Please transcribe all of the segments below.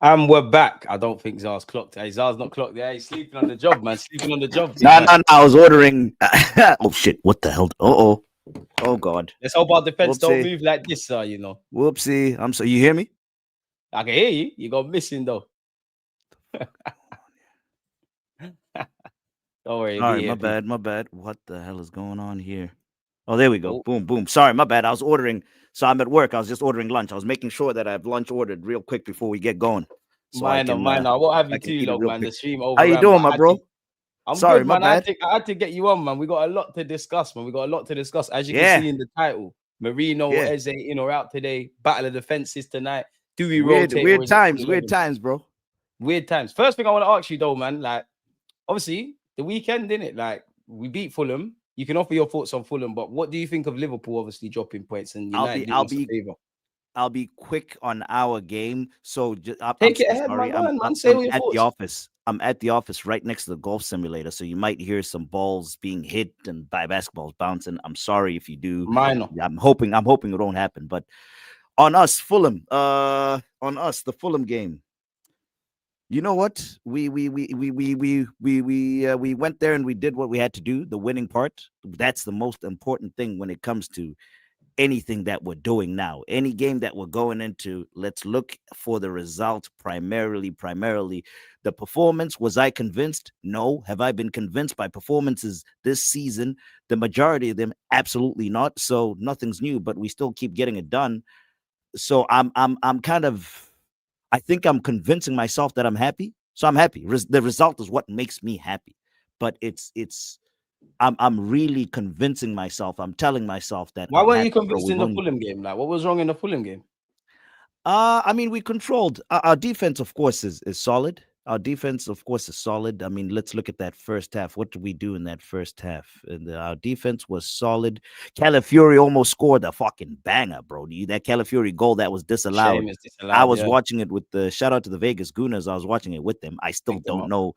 And we're back. I don't think Zara's clocked. Hey, Zara's not clocked. Yeah, he's sleeping on the job, man. Sleeping on the job. No. I was ordering. Oh shit! What the hell? Oh god. Let's hope our defense don't Whoopsie. move like this, sir. You know. Whoopsie. I'm so. You hear me? I can hear you. You got missing though. Don't worry. All right, my bad. What the hell is going on here? Oh, there we go. Boom, boom. Sorry, my bad. I was ordering. So I'm at work. I was just ordering lunch. I was making sure that I have lunch ordered real quick before we get going. So mine. What have you too long, man? Quick. The stream over. How you doing, my bro? I'm sorry, good, man. I had to get you on, man. We got a lot to discuss, man. We got a lot to discuss. As you can see in the title, Merino, Eze, out today. Battle of defenses tonight. Do we rotate? Weird times, bro. Weird times. First thing I want to ask you though, man, like obviously the weekend, didn't it? Like we beat Fulham. You can offer your thoughts on Fulham, but what do you think of Liverpool obviously dropping points and United I'll be quick on our game. So take it ahead, man. I'm at the office. I'm at the office right next to the golf simulator, so you might hear some balls being hit and by basketballs bouncing. I'm sorry if you do. Minor. I'm hoping it won't happen. But on us, Fulham. The Fulham game. You know what? We went there and we did what we had to do. The winning part. That's the most important thing when it comes to anything that we're doing now. Any game that we're going into, let's look for the result primarily. The performance, was I convinced? No. Have I been convinced by performances this season? The majority of them, absolutely not. So nothing's new, but we still keep getting it done. So I'm kind of, I think I'm convincing myself that I'm happy. So I'm happy. The result is what makes me happy. But I'm really convincing myself. I'm telling myself that. Why weren't you convinced in the Fulham game? Like, what was wrong in the Fulham game? I mean, we controlled. Our defense, of course, is solid. Our defense, of course, is solid. I mean, let's look at that first half. What did we do in that first half? And our defense was solid. Calafiori almost scored a fucking banger, bro. That Calafiori goal that was disallowed. I was watching it with the shout out to the Vegas Gooners. I was watching it with them. I still don't know.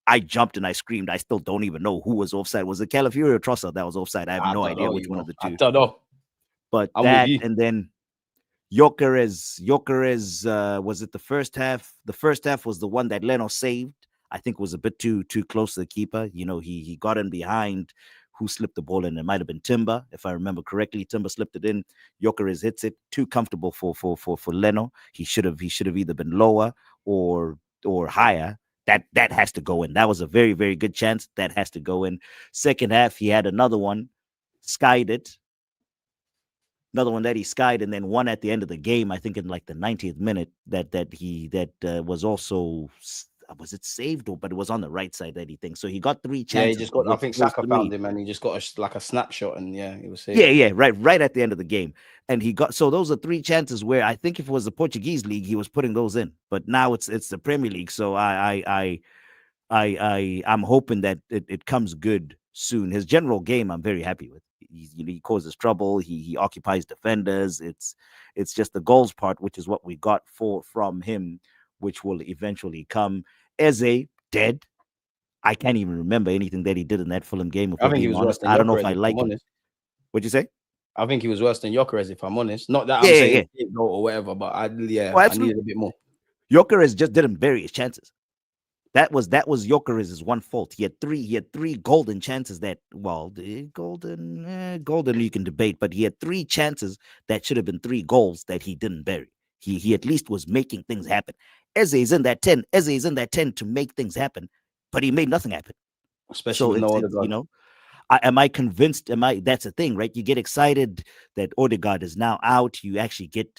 I jumped and I screamed. I still don't even know who was offside. Was it Calafiori or Trossard that was offside? I have no idea which one of the two. I don't know. But that and then Gyökeres, was it the first half? The first half was the one that Leno saved. I think was a bit too close to the keeper. You know, he got in behind. Who slipped the ball in? It might have been Timber, if I remember correctly. Timber slipped it in. Gyökeres hits it. Too comfortable for Leno. He should have either been lower or higher. That has to go in. That was a very, very good chance. That has to go in. Second half, he had another one, skied it. Another one that he skied, and then one at the end of the game, I think in like the 90th minute, that was also, was it saved, but it was on the right side that he thinks. So he got 3 chances. Yeah, he just got, I think Saka found him and he just got a snapshot and it was saved. Yeah, right at the end of the game. And he got, so those are 3 chances where I think if it was the Portuguese league, he was putting those in. But now it's the Premier League. So I'm hoping that it comes good soon. His general game, I'm very happy with. He causes trouble. He occupies defenders. It's just the goals part, which is what we got from him, which will eventually come. Eze, dead. I can't even remember anything that he did in that Fulham game. I think he was worse than I don't know if I like him. What'd you say? I think he was worse than Gyökeres, if I'm honest. Not that I'm saying or whatever, but I needed a bit more. Gyökeres just didn't bury his chances. That was Gyökeres' one fault. He had three golden chances that, well, golden you can debate, but he had 3 chances that should have been 3 goals that he didn't bury. He at least was making things happen. Eze is in that 10. Eze is in that 10 to make things happen, but he made nothing happen. Especially with Odegaard. You know, am I convinced? That's the thing, right? You get excited that Odegaard is now out. You actually get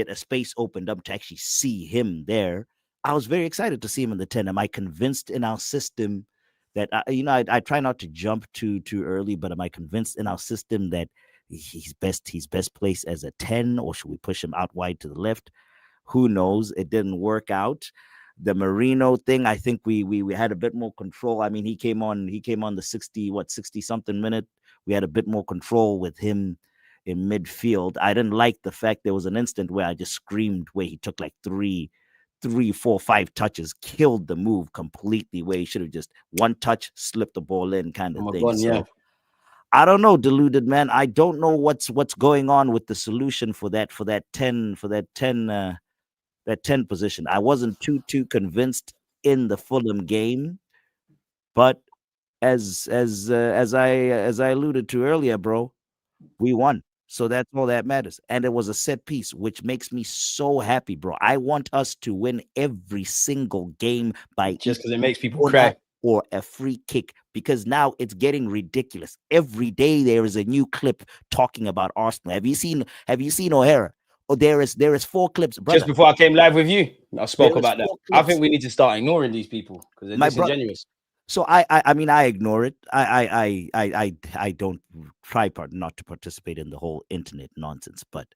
a space opened up to actually see him there. I was very excited to see him in the 10. Am I convinced in our system that, I try not to jump too early, but am I convinced in our system that he's best placed as a 10, or should we push him out wide to the left? Who knows? It didn't work out. The Merino thing, I think we had a bit more control. I mean, he came on the 60 something minute. We had a bit more control with him in midfield. I didn't like the fact there was an instant where I just screamed where he took like 3, 4, 5 touches, killed the move completely, where he should have just one touch, slipped the ball in kind of thing. God, yeah. So, I don't know, Deluded, man. I don't know what's going on with the solution for that 10 that 10 position. I wasn't too convinced in the Fulham game, but as I alluded to earlier, bro, we won. So that's all that matters. And it was a set piece, which makes me so happy, bro. I want us to win every single game by Just because it makes people corner cry. or a free kick, because now it's getting ridiculous. Every day there is a new clip talking about Arsenal. Have you seen O'Hara? Oh, there is 4 clips, Just brother. before I came live with you, I spoke There is about that. 4 I clips. think we need to start ignoring these people because they're My brother. disingenuous. So I mean I ignore it. I don't try not to participate in the whole internet nonsense. But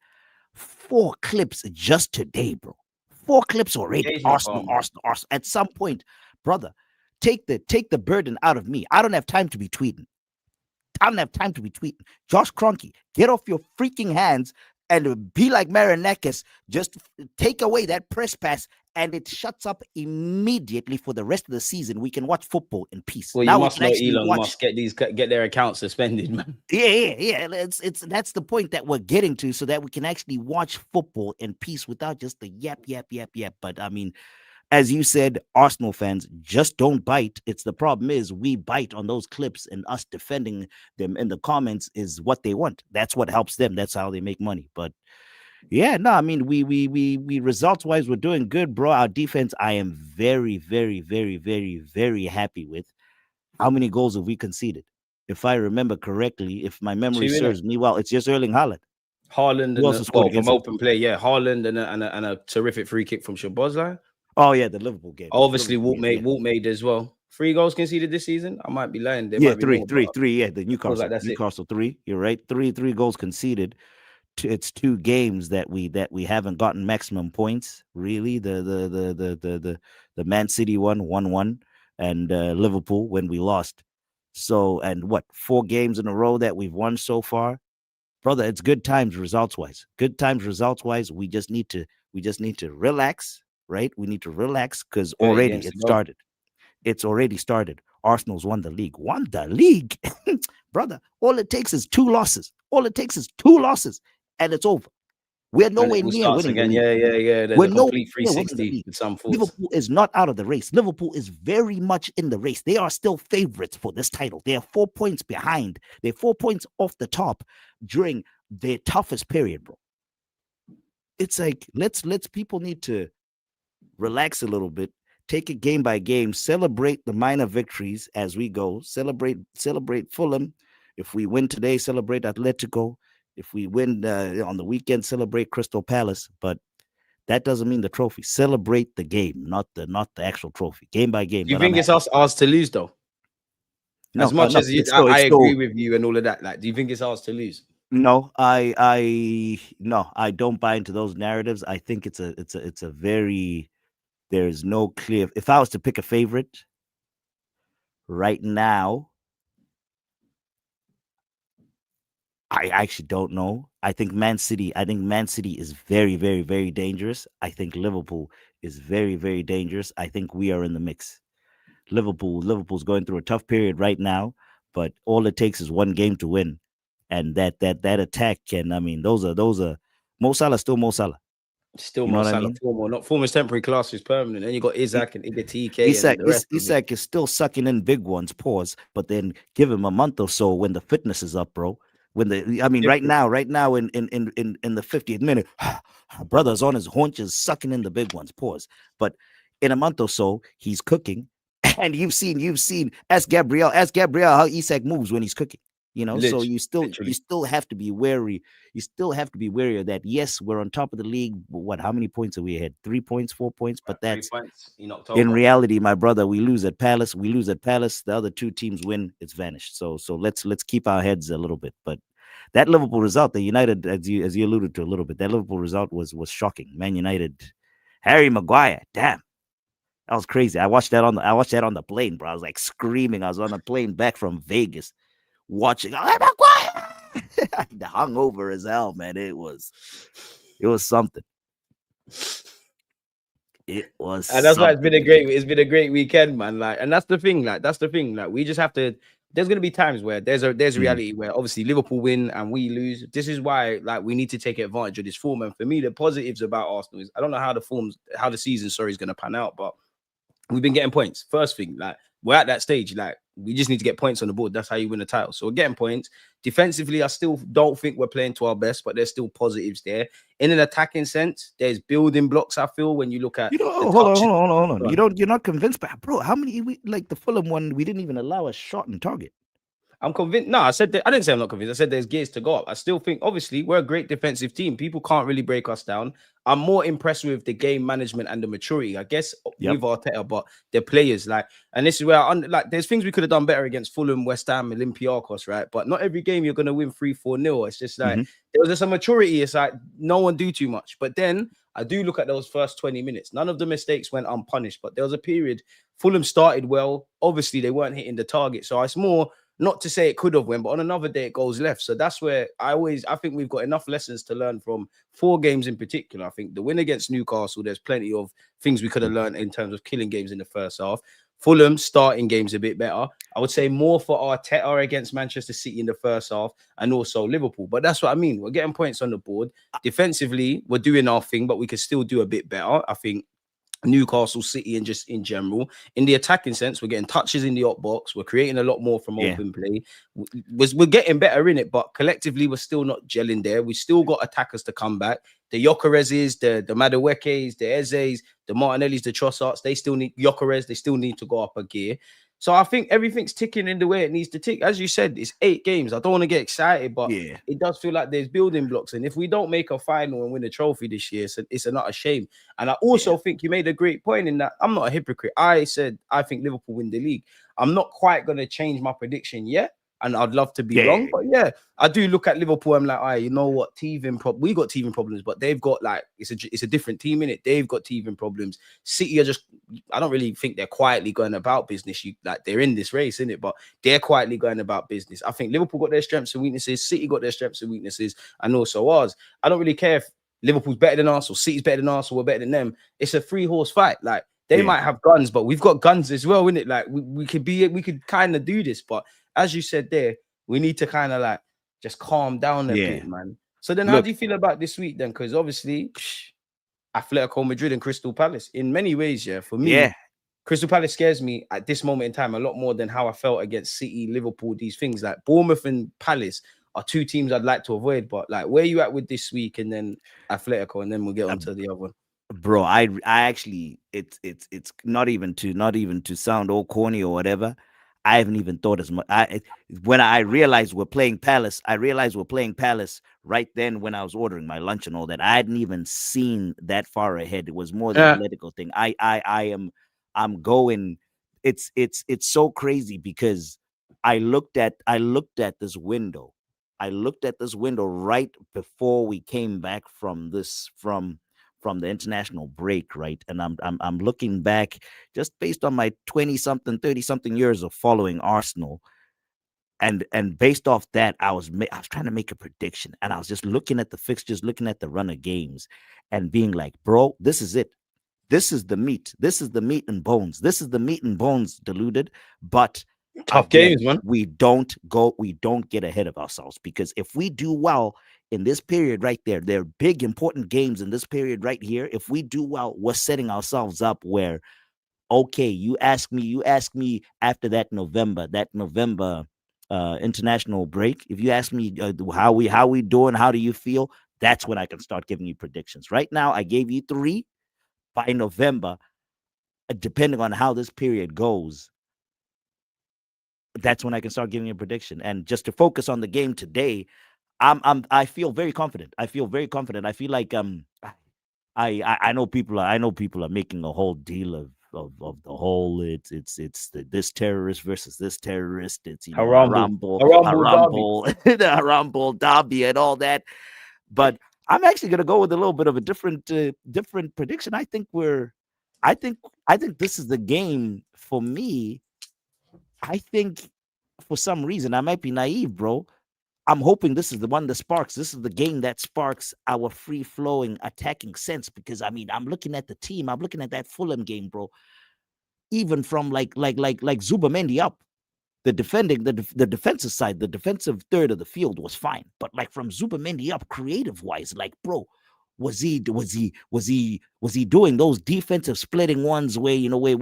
4 clips just today, bro. 4 clips already. Engagement Arsenal, farm. Arsenal, Arsenal. At some point, brother, take the burden out of me. I don't have time to be tweeting. I don't have time to be tweeting. Josh Kroenke, get off your freaking hands and be like Marinakis. Just take away that press pass, and it shuts up immediately for the rest of the season. We can watch football in peace. Well, you Now we must can know actually Elon watch. must get their accounts suspended, man. Yeah. It's that's the point that we're getting to, so that we can actually watch football in peace without just the yap. But I mean, as you said, Arsenal fans just don't bite. It's the problem is we bite on those clips, and us defending them in the comments is what they want. That's what helps them. That's how they make money. But yeah, no, I mean, we results wise, we're doing good, bro. Our defense, I am very, very, very, very, very happy with. How many goals have we conceded? If I remember correctly, if my memory 2 innit? serves me well, it's just Erling Haaland. Haaland Who and else has scored from against us? open play, yeah, Haaland and a terrific free kick from Szoboszlai. Oh yeah, the Liverpool game. Obviously, Liverpool game, yeah. Walt made as well. 3 goals conceded this season. I might be lying. There Yeah, might be three, more. three, But three. Yeah, the it feels like Newcastle, that's it. Newcastle 3. You're right. Three goals conceded. It's 2 games that we haven't gotten maximum points. Really, the Man City 1-1, and Liverpool when we lost. So, and what, 4 games in a row that we've won so far, brother. It's good times results wise. Good times results wise. We just need to relax, right? We need to relax because 30 already games to it go. started. It's already started. Arsenal's won the league. Won the league, brother. All it takes is 2 losses. All it takes is 2 losses, and it's over. We're And it nowhere all near starts winning the again. league. Yeah. There's We're a nowhere complete near winning the 360 league. with some thoughts. Liverpool is not out of the race. Liverpool is very much in the race. They are still favorites for this title. They are 4 points behind. They're 4 points off the top during their toughest period, bro. It's like let's people need to relax a little bit, take it game by game, celebrate the minor victories as we go, celebrate Fulham. If we win today, celebrate Atletico. If we win on the weekend, celebrate Crystal Palace. But that doesn't mean the trophy. Celebrate the game, not the actual trophy. Game by game. Do you But I'm think it's happy. ours to lose though? As No, much no. as It's still I it's agree still with you and all of that, like, do you think it's ours to lose? no. I don't buy into those narratives. I think it's a very there's no clear. If I was to pick a favorite right now, I actually don't know. I think Man City. I think Man City is very, very, very dangerous. I think Liverpool is very, very dangerous. I think we are in the mix. Liverpool's going through a tough period right now, but all it takes is 1 game to win, and that attack. And I mean, those are Mo Salah still Mo Salah. Still You know Mo what I Salah mean? form or not form is temporary, class is permanent. Then you got I- Isaac and Igatike and the rest of it. Isak is still sucking in big ones. Pause, but then give him a month or so when the fitness is up, bro. I mean, Different. right now in the 50th minute, brother's on his haunches sucking in the big ones. Pause, but in a month or so he's cooking, and you've seen ask Gabriel how Isak moves when he's cooking. So you Literally. still have to be wary. You still have to be wary of that. Yes, we're on top of the league. What? How many points are we ahead? 3 points, 4 points. But 3 points in in October. reality, my brother, we lose at Palace. We lose at Palace. The other 2 teams win. It's vanished. So let's keep our heads a little bit. But that Liverpool result, the United, as you alluded to a little bit, that Liverpool result was shocking. Man United, Harry Maguire, damn, that was crazy. I watched that on the plane, bro. I was like screaming. I was on a plane back from Vegas, watching. Harry Maguire, hungover as hell, man. It was something. It was And that's why something. it's been a great weekend, man. Like, and that's the thing. Like, we just have to there's going to be times where there's a Mhm. reality where obviously Liverpool win and we lose. This is why like we need to take advantage of this form. And for me, the positives about Arsenal is I don't know how the season is going to pan out, but we've been getting points. First thing, like we're at that stage, like we just need to get points on the board. That's how you win a title. So we're getting points. Defensively, I still don't think we're playing to our best, but there's still positives there. In an attacking sense, there's building blocks. I feel when you look at You know, the oh, hold on, touch. hold on, hold on, hold on. You're not convinced, but bro, how many like the Fulham one? We didn't even allow a shot on target. I'm convinced. No, I said that, I didn't say I'm not convinced. I said there's gears to go up. I still think, obviously, we're a great defensive team. People can't really break us down. I'm more impressed with the game management and the maturity, I guess, Yep. with Arteta, but the players, like, and this is where like there's things we could have done better against Fulham, West Ham, Olympiacos, right? But not every game you're gonna win 3-4-0. It's just like there was just a maturity. It's like no one do too much. But then I do look at those first 20 minutes. None of the mistakes went unpunished, but there was a period Fulham started well. Obviously, they weren't hitting the target. So it's more not to say it could have went, but on another day it goes left. So that's where I think we've got enough lessons to learn from 4 games in particular. I think the win against Newcastle, there's plenty of things we could have learned in terms of killing games in the first half. Fulham starting games a bit better. I would say more for Arteta against Manchester City in the first half and also Liverpool. But that's what I mean. We're getting points on the board. Defensively, we're doing our thing, but we could still do a bit better. I think Newcastle, City, and just in general. In the attacking sense, we're getting touches in the up box. We're creating a lot more from open play. We're getting better in it, but collectively, we're still not gelling there. We still got attackers to come back. The Yokerezes, the Maduekes, the Ezes, the Martinellis, the Trossards, they still need Yokerez. They still need to go up a gear. So I think everything's ticking in the way it needs to tick. As you said, it's 8 games. I don't want to get excited, but it does feel like there's building blocks. And if we don't make a final and win a trophy this year, it's not a shame. And I also think you made a great point in that I'm not a hypocrite. I said I think Liverpool win the league. I'm not quite going to change my prediction yet. And I'd love to be wrong, but I do look at Liverpool. I'm like, you know what, we got teething problems, but they've got like it's a different team in it. They've got teething problems. City are just, I don't really think they're quietly going about business. Like they're in this race, in it, but they're quietly going about business. I think Liverpool got their strengths and weaknesses. City got their strengths and weaknesses, and also ours. I don't really care if Liverpool's better than us or City's better than us or we're better than them. It's a 3-horse fight. Like they might have guns, but we've got guns as well, innit? Like we could kind of do this, but as you said there, we need to kind of like just calm down a bit, man. So then how do you feel about this week then? Because obviously Atletico Madrid and Crystal Palace, in many ways, for me, Crystal Palace scares me at this moment in time a lot more than how I felt against City, Liverpool, these things. Like Bournemouth and Palace are 2 teams I'd like to avoid. But like, where are you at with this week? And then Atletico, and then we'll get on to the other one. Bro, I actually, it's not even to sound all corny or whatever. I haven't even thought as much. When I realized we're playing Palace, right then when I was ordering my lunch and all that. I hadn't even seen that far ahead. It was more the Atletico thing. I'm going. It's so crazy because I looked at this window. I looked at this window right before we came back from the international break, right? And I'm looking back just based on my 20-something, 30-something years of following Arsenal. And based off that, I was trying to make a prediction, and I was just looking at the fixtures, looking at the run of games, and being like, bro, this is it. This is the meat. This is the meat and bones. This is the meat and bones, Deluded. But tough games, man. We don't get ahead of ourselves, because if we do well in this period right there, they're big, important games in this period right here. If we do well, we're setting ourselves up where, okay, you ask me after that November international break. If you ask me how we doing, how do you feel? That's when I can start giving you predictions. Right now, I gave you 3. By November, depending on how this period goes, that's when I can start giving you a prediction. And just to focus on the game today, I feel very confident. I feel like I know people are making a whole deal of the whole this terrorist versus this terrorist. It's a rumble the rumble derby and all that. But I'm actually gonna go with a little bit of a different prediction. I think this is the game for me. I think for some reason, I might be naive, bro. I'm hoping this is the one that sparks. This is the game that sparks our free-flowing attacking sense. Because I mean, I'm looking at the team. I'm looking at that Fulham game, bro. Even from like Zubamendi up, the defending, the defensive side, the defensive third of the field was fine. But like from Zubimendi up, creative wise, like bro, was he doing those defensive splitting ones where where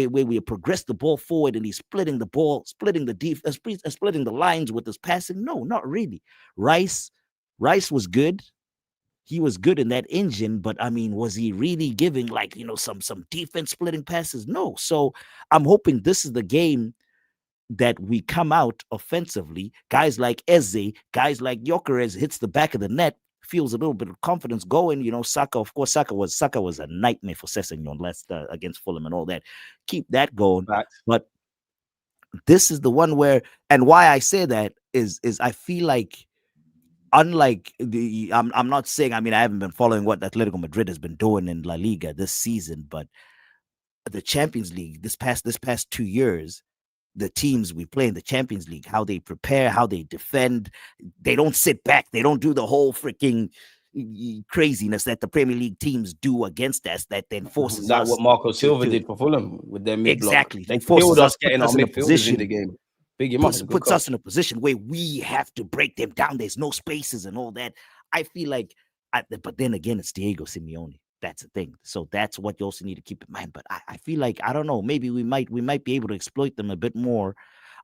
we progress the ball forward and he's splitting the ball, splitting splitting the lines with his passing? No, not really. Rice was good. He was good in that engine, but I mean, was he really giving like some defense splitting passes? No. So I'm hoping this is the game that we come out offensively. Guys like Eze, guys like Gyökeres hits the back of the net, feels a little bit of confidence going. Saka, of course, Saka was a nightmare for Sessegnon last against Fulham and all that. Keep that going. Right. But this is the one where, and why I say that is I feel like, unlike I'm not saying, I mean, I haven't been following what Atletico Madrid has been doing in La Liga this season, but the Champions League this past 2 years, the teams we play in the Champions League, how they prepare, how they defend, they don't sit back, they don't do the whole freaking craziness that the Premier League teams do against us that then forces That's us. what Marco Silva did for Fulham with their mid block. Exactly. They forced us getting our midfielders in the game. Puts us in a position where we have to break them down. There's no spaces and all that. I feel like, but then again, it's Diego Simeone. That's the thing. So that's what you also need to keep in mind. But I feel like, I don't know, maybe we might be able to exploit them a bit more.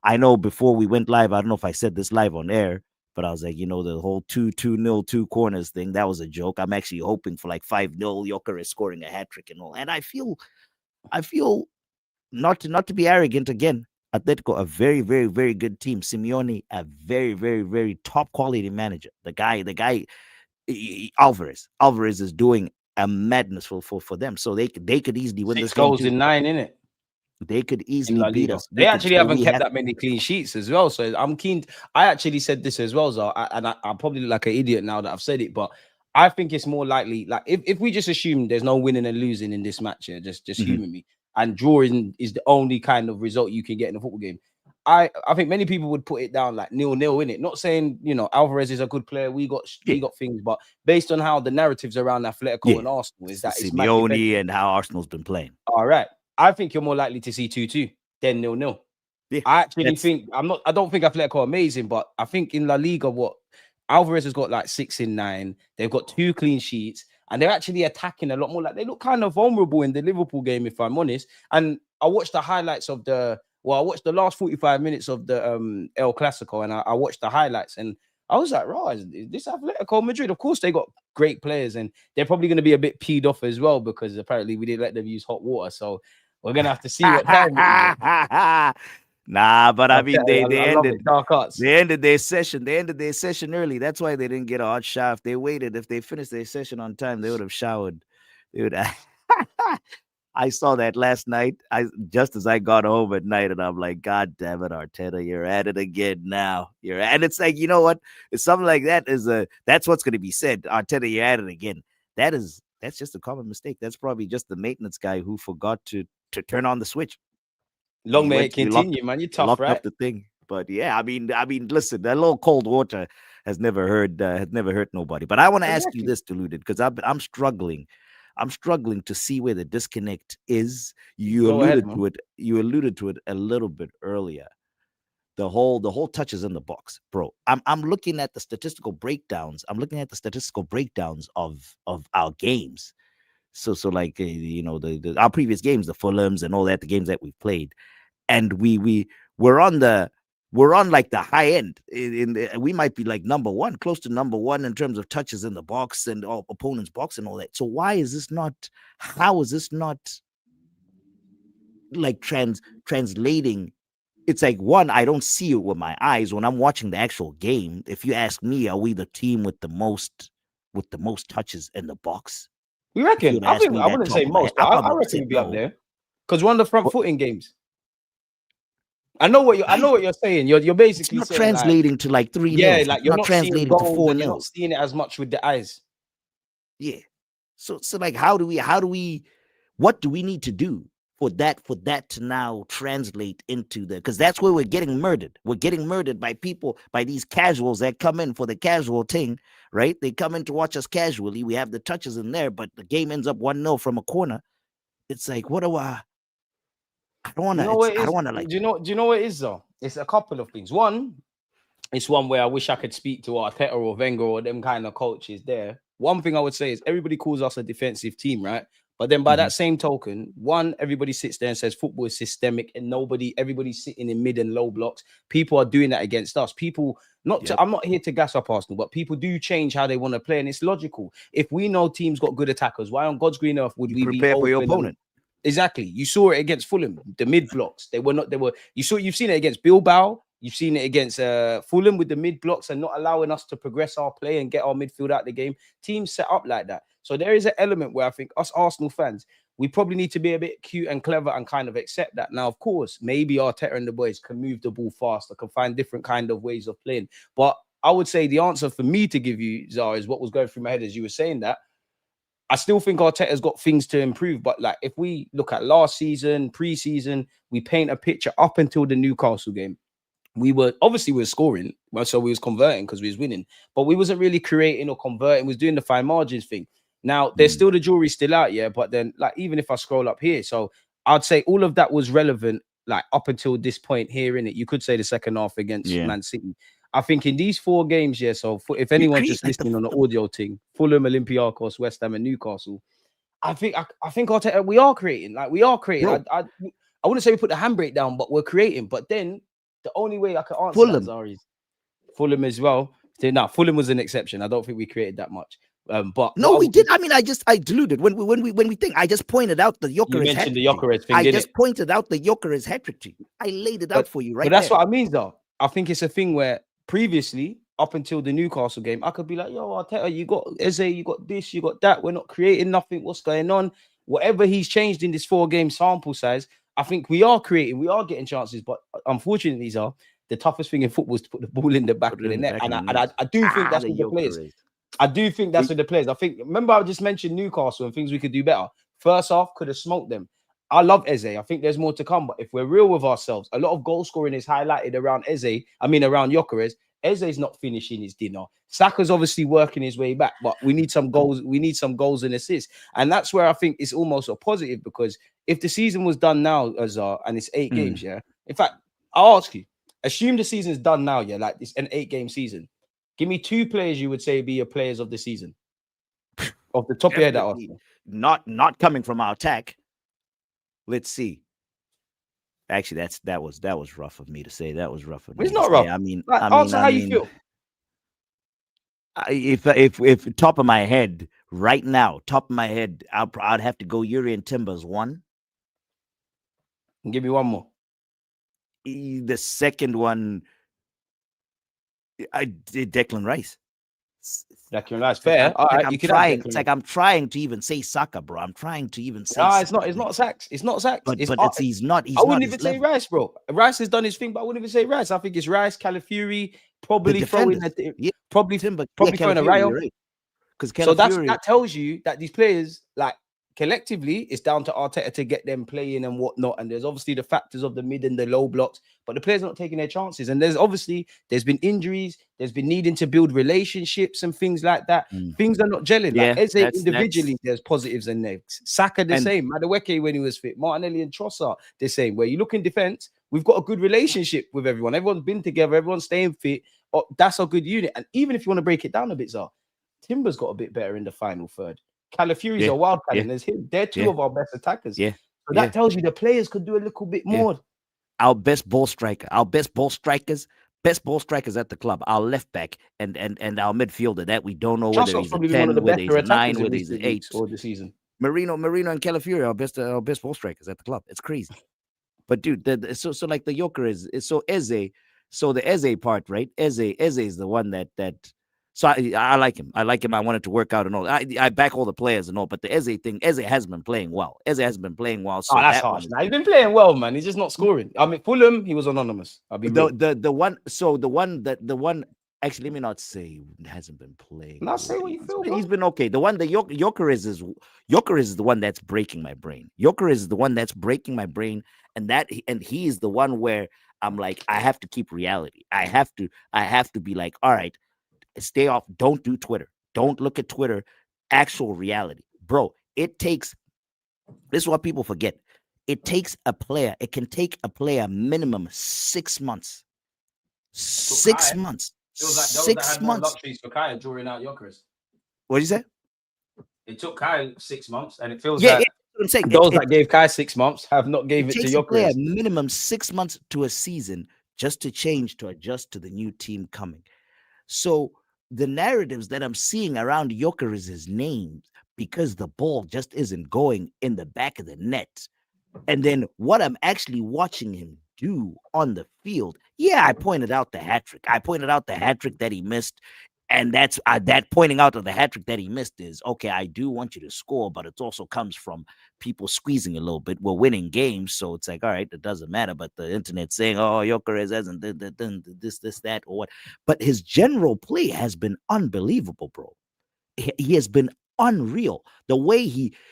I know before we went live, I don't know if I said this live on air, but I was like, the whole 2-0, 2 corners thing, that was a joke. I'm actually hoping for like 5-0, Gyökeres scoring a hat trick and all. And I feel not to be arrogant again, Atletico, a very, very, very good team. Simeone, a very, very, very top quality manager. The guy, Alvarez is doing a madness for them. So they could easily win 6 this game. goals in 9, innit? They could easily beat us. They actually haven't kept that many clean sheets as well. So I'm keen. I actually said this as well, so I'm probably like an idiot now that I've said it, but I think it's more likely, like if we just assume there's no winning and losing in this match here, just humour me, and drawing is the only kind of result you can get in a football game. I think many people would put it down like 0-0 in it. Not saying Alvarez is a good player. We got things, but based on how the narratives around Atletico and Arsenal is that it's Simeone and how Arsenal's been playing. All right, I think you're more likely to see 2-2 than 0-0. Yeah, I actually think I don't think Atletico are amazing, but I think in La Liga, what Alvarez has got like 6 in 9. They've got 2 clean sheets, and they're actually attacking a lot more. Like they look kind of vulnerable in the Liverpool game, if I'm honest. And I watched the highlights of I watched the last 45 minutes of the El Clasico, and I watched the highlights, and I was like, right, is this Atletico Madrid? Of course, they got great players, and they're probably going to be a bit peed off as well because apparently we didn't let them use hot water. So we're gonna have to see what time it is. Nah, but I mean, they ended dark arts. They ended their session. They ended their session early. That's why they didn't get a hot shower. If they waited, if they finished their session on time, they would have showered. They would. I saw that last night. Just as I got home at night, and I'm like, God damn it, Arteta, you're at it again now. And it's like, you know what? It's something like that that's what's going to be said. Arteta, you're at it again. That's just a common mistake. That's probably just the maintenance guy who forgot to turn on the switch. Long may it continue, man. You're tough, right? Up the thing. But yeah, I mean, listen, that little cold water has never hurt nobody. But I want to ask you this, Deluded, because I'm struggling. I'm struggling to see where the disconnect is. You alluded to it a little bit earlier. The whole touches in the box, bro. I'm looking at the statistical breakdowns. I'm looking at the statistical breakdowns of our games. So like our previous games, the Fulhams and all that, the games that we've played, and we're on like the high end. We might be like number one, close to number one in terms of touches in the box and all opponents' box and all that. So why is this not? How is this not like translating? It's like, one, I don't see it with my eyes when I'm watching the actual game. If you ask me, are we the team with the most touches in the box? We reckon. I wouldn't say most, but I reckon we'd be up there because we're on the front foot in games. I know what you're saying. You're basically it's not translating to like 3-0. Yeah, like you're not translating to 4-0. You're not seeing it as much with the eyes. Yeah. So like, what do we need to do for that to now translate into because that's where we're getting murdered. We're getting murdered by people, by these casuals that come in for the casual thing, right? They come in to watch us casually. We have the touches in there, but the game ends up 1-0 from a corner. It's like, don't want You know to. what it I is? don't want to like. Do you know what it is though? It's a couple of things. One, it's one where I wish I could speak to Arteta or Wenger or them kind of coaches there. One thing I would say is everybody calls us a defensive team, right? But then by that same token, one, everybody sits there and says football is systemic and everybody's sitting in mid and low blocks. People are doing that against us. People, I'm not here to gas up Arsenal, but people do change how they want to play. And it's logical. If we know teams got good attackers, why on God's green earth would we be prepare for your open opponent? Exactly. You saw it against Fulham, the mid blocks. You've seen it against Bilbao. You've seen it against Fulham with the mid blocks and not allowing us to progress our play and get our midfield out of the game. Teams set up like that. So there is an element where I think us Arsenal fans, we probably need to be a bit cute and clever and kind of accept that. Now, of course, maybe Arteta and the boys can move the ball faster, can find different kind of ways of playing. But I would say the answer for me to give you, Zara, is what was going through my head as you were saying that. I still think Arteta's got things to improve, but like if we look at last season, pre-season, we paint a picture up until the Newcastle game. We were scoring, well, so we was converting because we was winning, but we wasn't really creating or converting. We was doing the fine margins thing. Now there's still the jury's still out, yeah. But then, like, even if I scroll up here, so I'd say all of that was relevant, like up until this point here in it. You could say the second half against Man City. I think in these 4 games, yeah. So if anyone's just listening on the audio thing, Fulham, Olympiacos, West Ham, and Newcastle, I think Arteta, we are creating. I wouldn't say we put the handbrake down, but we're creating. But then the only way I can answer that, Zari, is Fulham as well. Now Fulham was an exception. I don't think we created that much. But no, we did. I mean, I deluded when we think. I just pointed out the Gyökeres. You mentioned the Gyökeres thing. I just pointed out the Gyökeres hat trick to you. I laid it out for you, right? But that's what I mean, though. I think it's a thing where previously, up until the Newcastle game, I could be like, yo, Arteta, you got Eze, you got this, you got that. We're not creating nothing. What's going on? Whatever he's changed in this 4-game sample size, I think we are creating. We are getting chances. But unfortunately, the toughest thing in football is to put the ball in the back of the net. And I do think that's what the players. I do think that's what the players. Remember I just mentioned Newcastle and things we could do better. First half, could have smoked them. I love Eze. I think there's more to come. But if we're real with ourselves, a lot of goal scoring is highlighted around around Gyökeres. Eze's not finishing his dinner. Saka's obviously working his way back, but we need some goals. We need some goals and assists. And that's where I think it's almost a positive, because if the season was done now, and it's 8 games, yeah. In fact, I'll ask you, assume the season's done now, yeah, like it's an 8-game season. Give me 2 players you would say be your players of the season. Off the top of your head, not coming from our attack. Let's see. Actually, that was rough of me to say. That was rough of me. It's not rough. I mean, answer how you feel. If top of my head right now, I'd have to go Yuri and Timbers 1. And give me one more. The second one, I did Declan Rice. Declan Rice, fair. It's like I'm trying to even say Saka, bro. I'm trying to even say. It's not Sacks. It's not Sacks. But he's not. I wouldn't even say Rice, bro. Rice has done his thing, but I wouldn't even say Rice. I think it's Rice, Calafiori, probably throwing throwing a Rayo. Because so that tells you that these players, like, collectively, it's down to Arteta to get them playing and whatnot. And there's obviously the factors of the mid and the low blocks, but the players are not taking their chances. And there's been injuries, there's been needing to build relationships and things like that. Things are not gelling. Yeah, like Eze individually, there's positives and negatives. Saka the same. Madueke when he was fit. Martinelli and Trossard the same. Where you look in defense, we've got a good relationship with everyone. Everyone's been together. Everyone's staying fit. That's a good unit. And even if you want to break it down a bit, Timber's got a bit better in the final third. Calafiori's a wild card, and there's him. They're 2 of our best attackers. So that tells you the players could do a little bit more. Our best ball strikers at the club. Our left back and our midfielder that we don't know whether he's a 10, whether he's a 9, whether he's an 8 or the season. Merino and Calafiori are our best ball strikers at the club. It's crazy. But dude, so like the Gyökeres is so Eze. So the Eze part, right? Eze is the one that. So I like him. I wanted to work out and all. I back all the players and all, but the Eze thing, Eze hasn't been playing well. So that's harsh. He's been playing well, man. He's just not scoring. I mean, Fulham, he was anonymous. The one. Actually, let me not say hasn't been playing. Not say what you feel. He's been okay. The one, the Gyökeres is the one that's breaking my brain. Gyökeres is the one that's breaking my brain, and he is the one where I'm like, I have to keep reality. I have to be like, all right. Stay off. Don't do Twitter. Don't look at Twitter. Actual reality. Bro, it takes, this is what people forget. It can take a player minimum 6 months. 6 months. Feels like those that 6 had more months. luxuries for Kai are drawing out Gyökeres. What did you say? It took Kai 6 months, and it feels Yeah, like what I'm saying. those that gave Kai 6 months have not gave It it to takes a player Gyökeres. minimum 6 months to a season just to adjust to the new team coming. So the narratives that I'm seeing around Gyökeres' name, because the ball just isn't going in the back of the net, and then what I'm actually watching him do on the field. Yeah, I pointed out the hat trick. I pointed out the hat trick that he missed. And that's that pointing out of the hat trick that he missed is okay. I do want you to score, but it also comes from people squeezing a little bit. We're winning games, so it's like, all right, it doesn't matter. But the internet saying, oh, Gyökeres hasn't this, that, or what. But his general play has been unbelievable, bro. He has been unreal. The way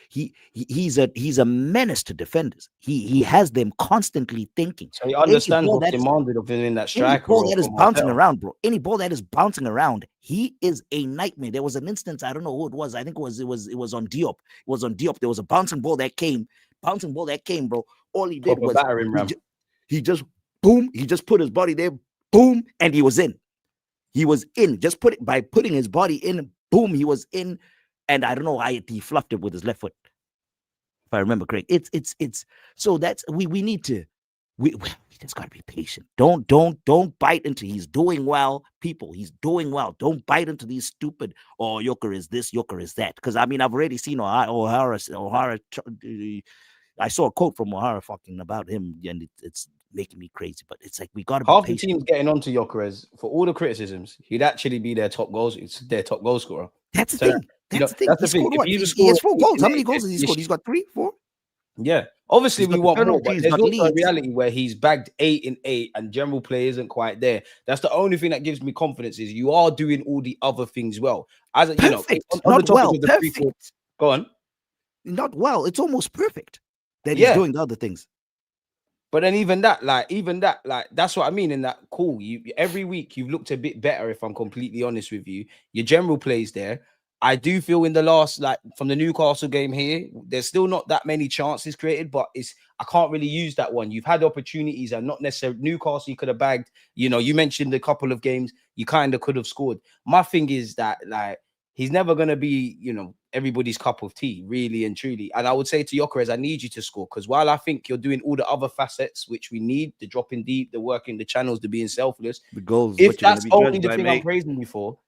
he's a menace to defenders. He has them constantly thinking. So he understands what's demanded of him in that striker. Any ball that is bouncing around, bro. Any ball that is bouncing around, he is a nightmare. There was an instance, I don't know who it was. I think it was on Diop. It was on Diop. There was a bouncing ball that came, bro. All he did was he just boom. He just put his body there, boom, and he was in. He was in. Just by putting his body in, boom, he was in. And I don't know why he fluffed it with his left foot, if I remember correct. It's so that's we need to we just gotta be patient. Don't bite into he's doing well, people. He's doing well. Don't bite into these stupid Gyökeres this, Gyökeres that. Because I mean, I've already seen O'Hara. I saw a quote from O'Hara fucking about him, and it's making me crazy. But it's like we gotta be half patient. the team's getting onto Gyökeres for all the criticisms. He'd actually be their top goal scorer. That's the thing. That's the thing. He has 4 goals. How many goals has he scored? He's got 3, 4. Yeah, obviously we want more, but there's also a reality where he's bagged 8 in 8 and general play isn't quite there. That's the only thing that gives me confidence is you are doing all the other things well. As you know, on the topic of the perfect. Go on. Not well. It's almost perfect that he's doing the other things. But then even that, that's what I mean. In that every week you've looked a bit better. If I'm completely honest with you, your general plays there. I do feel in the last, from the Newcastle game here, there's still not that many chances created, but I can't really use that one. You've had opportunities and not necessarily Newcastle you could have bagged. You know, you mentioned a couple of games you kind of could have scored. My thing is that he's never going to be, everybody's cup of tea, really and truly. And I would say to Gyökeres, I need you to score because while I think you're doing all the other facets which we need, the dropping deep, the working the channels, the being selfless, the goals, if that's only the thing I'm praising you for.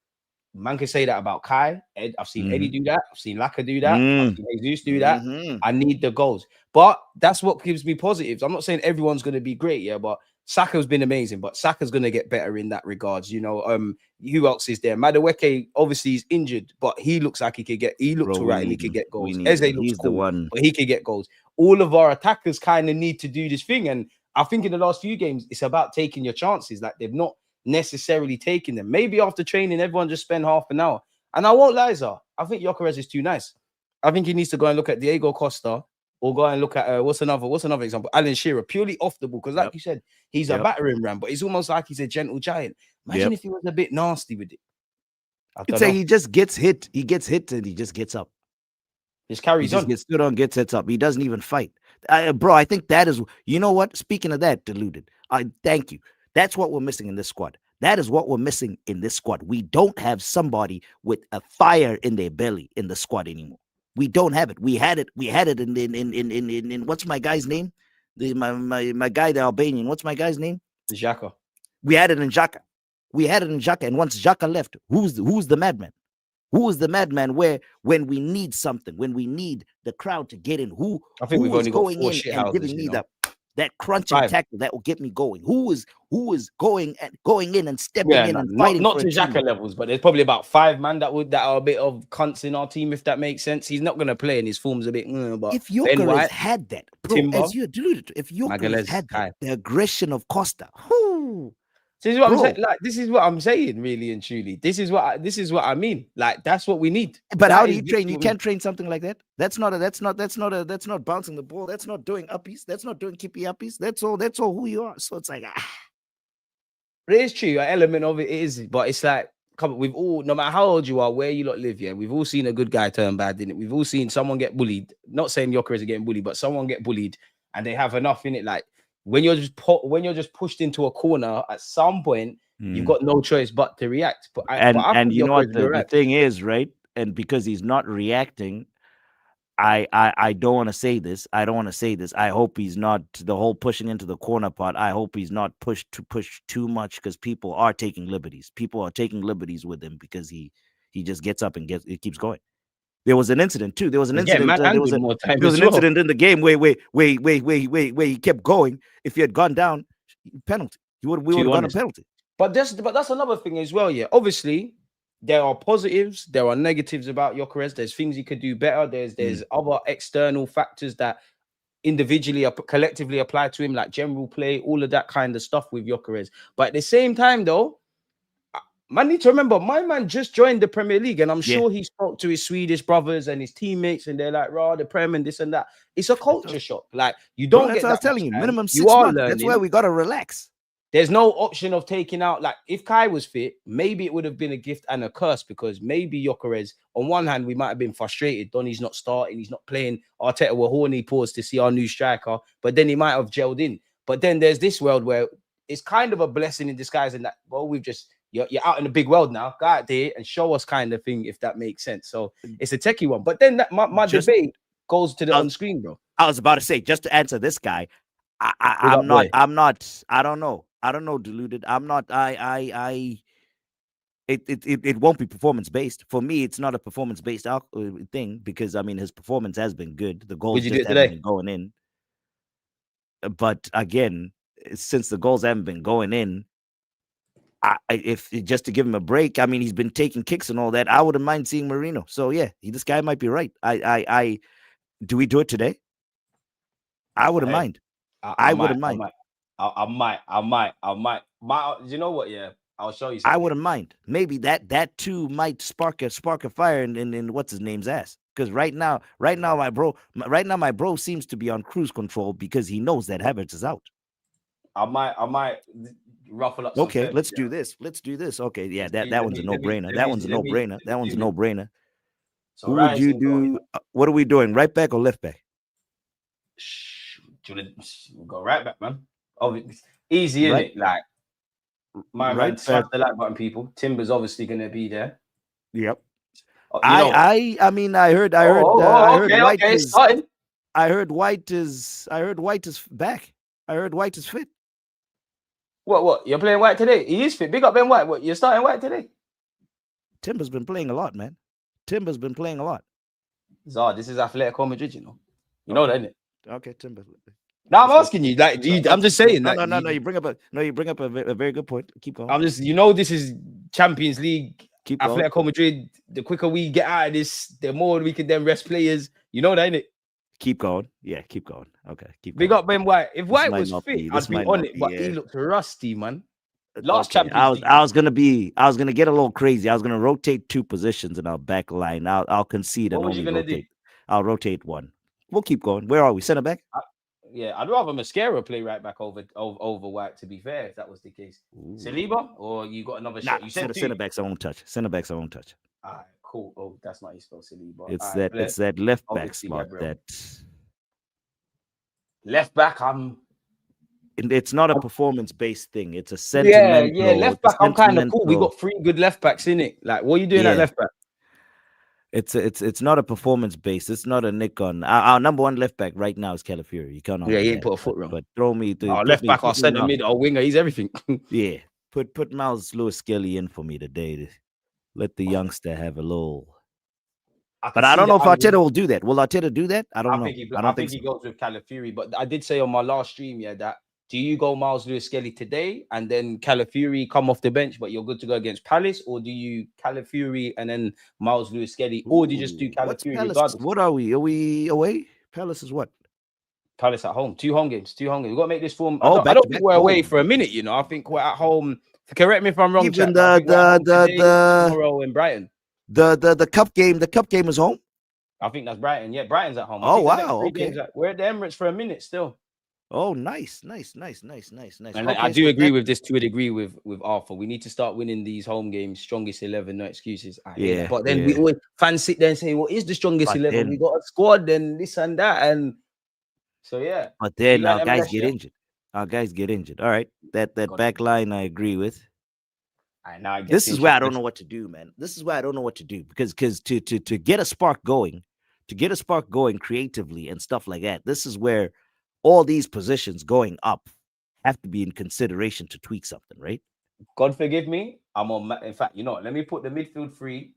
Man can say that about Kai. Ed, I've seen Eddie do that. I've seen Laka do that. I've seen Jesus do that. I need the goals. But that's what gives me positives. I'm not saying everyone's going to be great, but Saka's been amazing. But Saka's going to get better in that regards. Who else is there? Madueke, obviously, he's injured, but he looks like he looked all right and he could get goals. Eze looks cool, but he could get goals. All of our attackers kind of need to do this thing. And I think in the last few games, it's about taking your chances. Like they've not necessarily taking them. Maybe after training, everyone just spend half an hour. And I won't lie, Zah. I think Gyökeres is too nice. I think he needs to go and look at Diego Costa or go and look at what's another example? Alan Shearer, purely off the ball. Because like you said, he's a battering ram, but it's almost like he's a gentle giant. Imagine if he was a bit nasty with it. I'd say he just gets hit. He gets hit and he just gets up. Just carries on. Gets stood on, gets hit up. He doesn't even fight. Bro, I think that is, you know what? Speaking of that, Deluded, I thank you. That's what we're missing in this squad. That is what we're missing in this squad. We don't have somebody with a fire in their belly in the squad anymore. We don't have it. We had it in what's my guy's name? My guy, the Albanian. What's my guy's name? Xhaka. We had it in Xhaka. And once Xhaka left, who's the madman? Who is the madman when we need something, when we need the crowd to get in? I think we've only got 4 shit houses, giving me that crunching tackle that will get me going. Who is going in and stepping in and fighting? Not to Xhaka levels, but there's probably about 5 man that are a bit of cunts in our team, if that makes sense. He's not going to play, and his form's a bit. But if Gyökeres had that, bro, Timber, as you alluded, if Gyökeres had the aggression of Costa, this is what I'm saying. This is what I'm saying, really and truly. This is what I mean. That's what we need. But how do you train? You can't train something like that. That's not bouncing the ball. That's not doing uppies. That's not doing kippy uppies. That's all who you are. So it's like But it is true. An element of it is, but it's like, come on, we've all, no matter how old you are, where you lot live, we've all seen a good guy turn bad, didn't it? We've all seen someone get bullied. Not saying Gyökeres is getting bullied, but someone get bullied and they have enough in it. Like when you're just pushed into a corner, at some point you've got no choice but to react. But I and think you know what Gyökeres will the react. thing is, right? And because he's not reacting, I don't want to say this. I don't want to say this. I hope he's not the whole pushing into the corner part. I hope he's not pushed too much, because people are taking liberties. People are taking liberties with him because he just gets up and it keeps going. There was an incident too. There was an He's getting incident. There was manhandled more time there was as an well. incident in the game where he kept going. If he had gone down, penalty. We would have gotten a penalty. But that's another thing as well. Yeah, obviously there are positives, there are negatives about Gyökeres. There's things he could do better. There's other external factors that individually or collectively apply to him, like general play, all of that kind of stuff with Gyökeres. But at the same time, though, man need to remember, my man just joined the Premier League, and I'm sure he spoke to his Swedish brothers and his teammates, and they're like, "Raw, the Prem and this and that." It's a culture shock. Like you don't get. That's what I was telling you. Time. Minimum 6 you are months. learning. That's why we gotta relax. There's no option of taking out. Like if Kai was fit, maybe it would have been a gift and a curse, because maybe Gyökeres, on one hand, we might have been frustrated. Donny's not starting, he's not playing. Arteta were horny paused to see our new striker, but then he might have gelled in. But then there's this world where it's kind of a blessing in disguise, and that, well, we've just you're out in the big world now. Go out there and show us, kind of thing, if that makes sense. So it's a techie one. But then that, my debate goes to the on screen, bro. I was about to say, just to answer this guy, I don't know. I don't know, Deluded. I'm not. It won't be performance based for me. It's not a performance based thing, because I mean his performance has been good. The goals just haven't been going in. But again, since the goals haven't been going in, if just to give him a break, I mean he's been taking kicks and all that. I wouldn't mind seeing Merino. So yeah, this guy might be right. Do we do it today? I wouldn't mind. I wouldn't mind. I might. You know what? Yeah, I'll show you something. I wouldn't mind. Maybe that too might spark a fire in what's his name's ass. Because right now my bro seems to be on cruise control because he knows that Havertz is out. I might ruffle up. Okay, let's do this. Okay, yeah, that one's a no-brainer. That one's a no-brainer. So who would you do? What are we doing? Right back or left back? Go right back, man. Easy, isn't it? Like my man, smash the like button, people. Timber's obviously going to be there. Yep. I mean, I heard White is. I heard White is back. I heard White is fit. What? You're playing White today? He is fit. Big up Ben White. What? You're starting White today? Timber's been playing a lot, man. Timber's been playing a lot. Zah, this is Atletico Madrid, you know. You know that, isn't it? Okay, Timber. Now I'm asking you, like, I'm just saying that. No. You bring up a very good point. Keep going. I'm just, this is Champions League. Keep Atletico going. Madrid. The quicker we get out of this, the more we can then rest players. You know that, innit? Keep going. Yeah, keep going. Okay, keep going. Big up Ben White. If White was fit, I'd be on it, but he looked rusty, man. Last Champions League. I was gonna get a little crazy. I was gonna rotate 2 positions in our back line. I'll concede and only rotate. I'll rotate 1. We'll keep going. Where are we? Center back? I'd rather Mascara play right back over White, to be fair, if that was the case. Saliba, or you got another shot? You said center backs I won't touch. All right, cool. Oh, that's not his spell, Saliba. It's that left back spot. That left back, it's not a performance-based thing. It's a sentimental. Yeah. Left back, I'm kind of cool. We got 3 good left backs in it. Like, what are you doing at left back? It's not a performance base. It's not a nick on our number 1 left back right now is Calafiori. You can't. He ain't put a foot wrong. But throw me our left back, our centre mid, our winger. He's everything. Yeah, put Miles Lewis Skelly in for me today. Let the youngster have a little. But I don't know if Arteta will do that. Will Arteta do that? I don't know. I think he goes with Calafiori. But I did say on my last stream, that. Do you go Miles Lewis Skelly today and then Calafiori come off the bench, but you're good to go against Palace? Or do you Calafiori and then Miles Lewis Skelly? Or do you just do Calafiori regardless? What are we? Are we away? Palace is what? Palace at home. 2 home games. We've got to make this form. I don't think we're away for a minute, I think we're at home. Correct me if I'm wrong. Even tomorrow in Brighton. The cup game is home. I think that's Brighton. Yeah, Brighton's at home. Oh wow. Okay. We're at the Emirates for a minute still. Oh, nice. And I do agree with this to a degree with Arthur. We need to start winning these home games. Strongest 11, no excuses. But then we always fans sit there and say, "What is the strongest 11? We got a squad and this and that." And So yeah, But who then you got our in guys MLS? get Yeah, injured. Our guys get injured. All right. That God back forbid. line I agree with. And now it gets This is where I interesting. don't know what to do, man. This is where I don't know what to do because to get a spark going, creatively and stuff like that. This is where all these positions going up have to be in consideration to tweak something, right? God forgive me. I'm on. In fact, you know, what, let me put the midfield free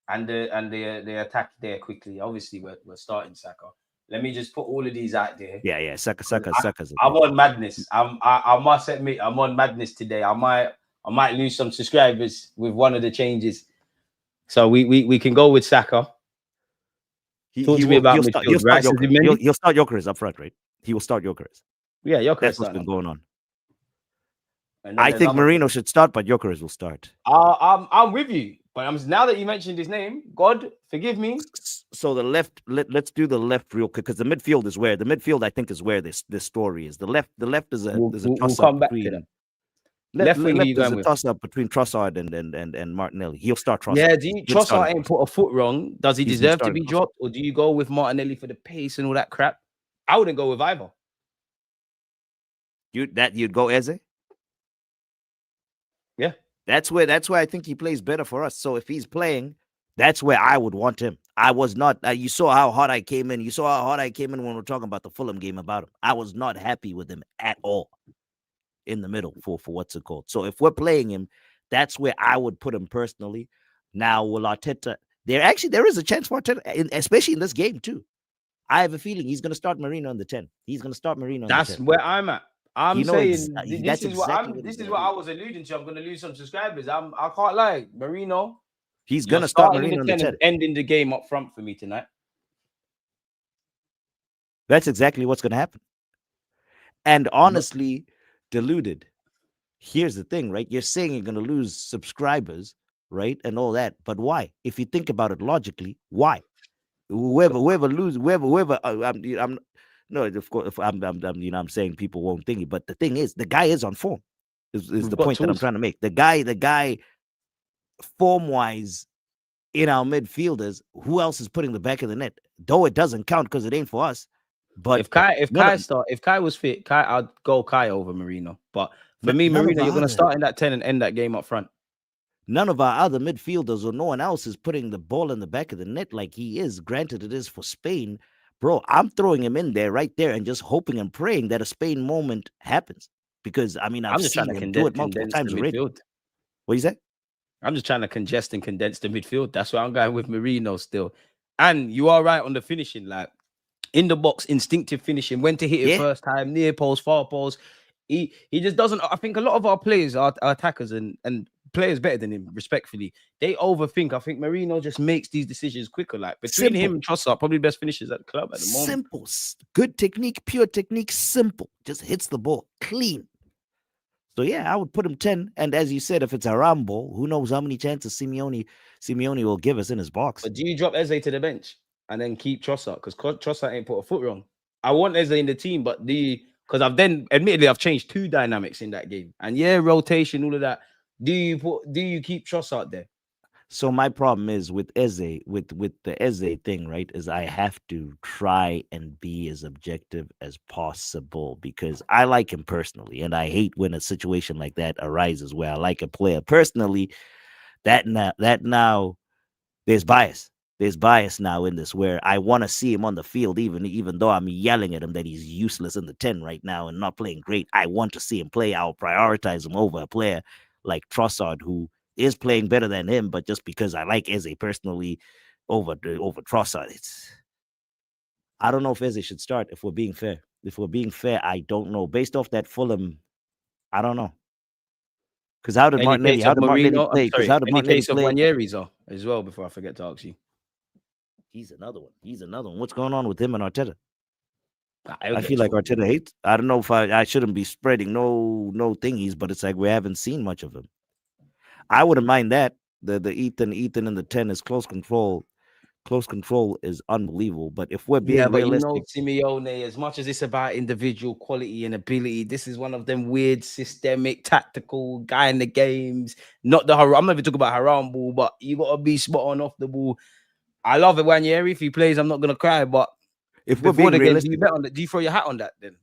and the attack there quickly. Obviously, we're starting Saka. Let me just put all of these out there. Yeah. Saka's a I'm thing. on madness. I must admit, I'm on madness today. I might lose some subscribers with one of the changes. So we can go with Saka. Talk to me about He'll midfield, start right? So Jokeris. Mendy? He'll start Jokeris up front, right? He will start Jokeris. Yeah, Jokeris That's what's starting been up front. going on. And then I there's think other. Merino should start, but Jokeris will start. I'm with you, but now that you mentioned his name, God forgive me. So the left, let's do the left real quick because the midfield is where I think is where this story is. The left is a We'll toss up come back to between them. Left wing, who left you is going a with? toss up between Trossard and Martinelli. He'll start Trossard. Yeah, He's good Trossard starting ain't Trossard. put a foot wrong. Does he He's been deserve to starting be Trossard. dropped, or do you go with Martinelli for the pace and all that crap? I wouldn't go with either. You'd go Eze. Yeah, That's where I think he plays better for us. So if he's playing, that's where I would want him. I was not. You saw how hot I came in. You saw how hot I came in when we're talking about the Fulham game about him. I was not happy with him at all in the middle for what's it called. So if we're playing him, that's where I would put him personally. Now, will Arteta? There is a chance for Arteta, especially in this game too. I have a feeling he's going to start Merino on the 10. He's going to start Merino on the 10. that's where I'm at. I'm saying That's exactly what this he's is going what to I do. was alluding to. I'm gonna lose some subscribers. I can't lie. Merino, He's you're going to start starting Merino the on the 10 and 10. ending the game up front for me tonight. That's exactly what's going to happen. And honestly, Deluded. Here's the thing, right? You're saying you're going to lose subscribers, right? And all that. But why? If you think about it logically, why? Whoever lose, whoever. I'm no, of course. If I'm saying people won't think it, but the thing is, the guy is on form. Is We've the got point that I'm tools. trying to make? The guy, form wise, in our midfielders, who else is putting the back of the net? Though it doesn't count because it ain't for us. But If Kai was fit, I'd go Kai over Merino. But for me, none of Merino, our you're gonna other start in that 10 and end that game up front. none of our other midfielders or no one else is putting the ball in the back of the net like he is. Granted, it is for Spain. Bro, I'm throwing him in there right there and just hoping and praying that a Spain moment happens. Because, I mean, I've I'm just trying seen to him do it multiple condense the times already. midfield. What is that? I'm just trying to congest and condense the midfield. That's why I'm going with Merino still. And you are right on the finishing, like in the box, instinctive finishing, when to hit it Yeah. first time, near post, far post. He just doesn't. I think a lot of our players are attackers and players better than him, respectfully. They overthink. I think Merino just makes these decisions quicker. Like between him and Trossard, probably best finishers at the club at the moment. Simple. Good technique, pure technique, simple. Just hits the ball clean. So yeah, I would put him 10. And as you said, if it's a Rambo, who knows how many chances Simeone will give us in his box. But do you drop Eze to the bench and then keep Trossard? Because Trossard ain't put a foot wrong. I want Eze in the team, but because admittedly I've changed two dynamics in that game. And yeah, rotation, all of that. Do you keep Trossard there? So my problem is with Eze, with the Eze thing, right? Is I have to try and be as objective as possible because I like him personally, and I hate when a situation like that arises where I like a player personally. That now there's bias. There's bias now in this where I want to see him on the field, even though I'm yelling at him that he's useless in the 10 right now and not playing great. I want to see him play. I'll prioritize him over a player like Trossard, who is playing better than him, but just because I like Eze personally over Trossard, I don't know if Eze should start. If we're being fair, I don't know. Based off that Fulham, I don't know. Because how did Martinelli play? Because how did Martinelli case of play? Wanyeris as well? Before I forget to ask you, he's another one. What's going on with him and Arteta? I get feel like you. Arteta hates. I don't know if I shouldn't be spreading no thingies, but it's like we haven't seen much of him. I wouldn't mind that. The Ethan in the 10 is close control. Close control is unbelievable. But if we're being realistic, Simeone, as much as it's about individual quality and ability, this is one of them weird systemic tactical guy in the games. Not the I'm not even talking about haram ball, but you gotta be spot on off the ball. I love it, Wanyeri. If he plays, I'm not gonna cry, but If we're before being the game, do realistic, you bet on that? Do you throw your hat on that then?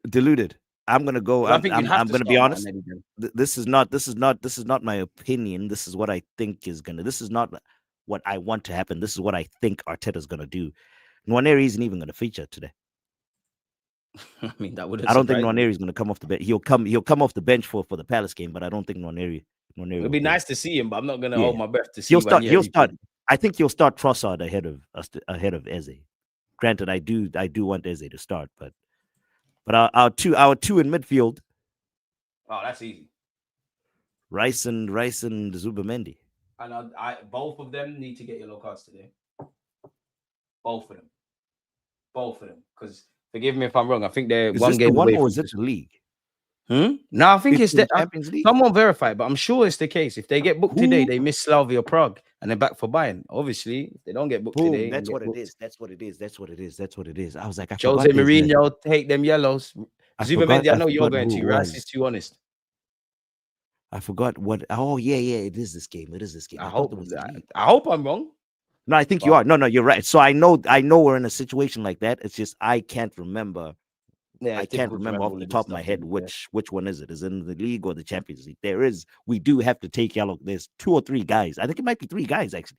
Deluded. I'm gonna go. 'Cause I think you'd have I'm to gonna be start honest. Martinelli then. This is not my opinion. This is what I think is gonna. This is not what I want to happen. This is what I think Arteta's gonna do. Nwaneri isn't even gonna feature today. I mean, that wouldn't I don't think surprise me. Nwaneri is gonna come off the bench. He'll come off the bench for the Palace game, but I don't think Nwaneri It'd will be play. nice to see him, but I'm not gonna Yeah, hold my breath to see he'll start. He'll Ranieri. start. I think he'll start Trossard ahead of Eze. Granted, I do want Eze to start, but our two in midfield, Oh, that's easy. Rice and Zubamendi. And both of them need to get yellow cards today. Both of them. Because forgive me if I'm wrong. I think they're Is one this game the one away or from. is it the league? No, I think it's the the Champions League. someone verified, but I'm sure it's the case. If they get booked today, Who? they miss Slavia Prague and they're back for Bayern. Obviously, if they don't get booked Boom. today, That's what it is. That's what it is. That's what it is. That's what it is. I was like, I Jose forgot. Mourinho take them yellows. Zubamendi, I know you're forgot going who to. it Rice was. is too honest. I forgot what. Oh yeah. It is this game. I thought hope. it was the league. I hope I'm wrong. No, I think you are. No, you're right. So I know we're in a situation like that. It's just I can't remember. Yeah, I can't remember off the top of my head which one is it? Is it in the league or the Champions League? We do have to take yellow. There's 2 or 3 guys. I think it might be 3 guys actually.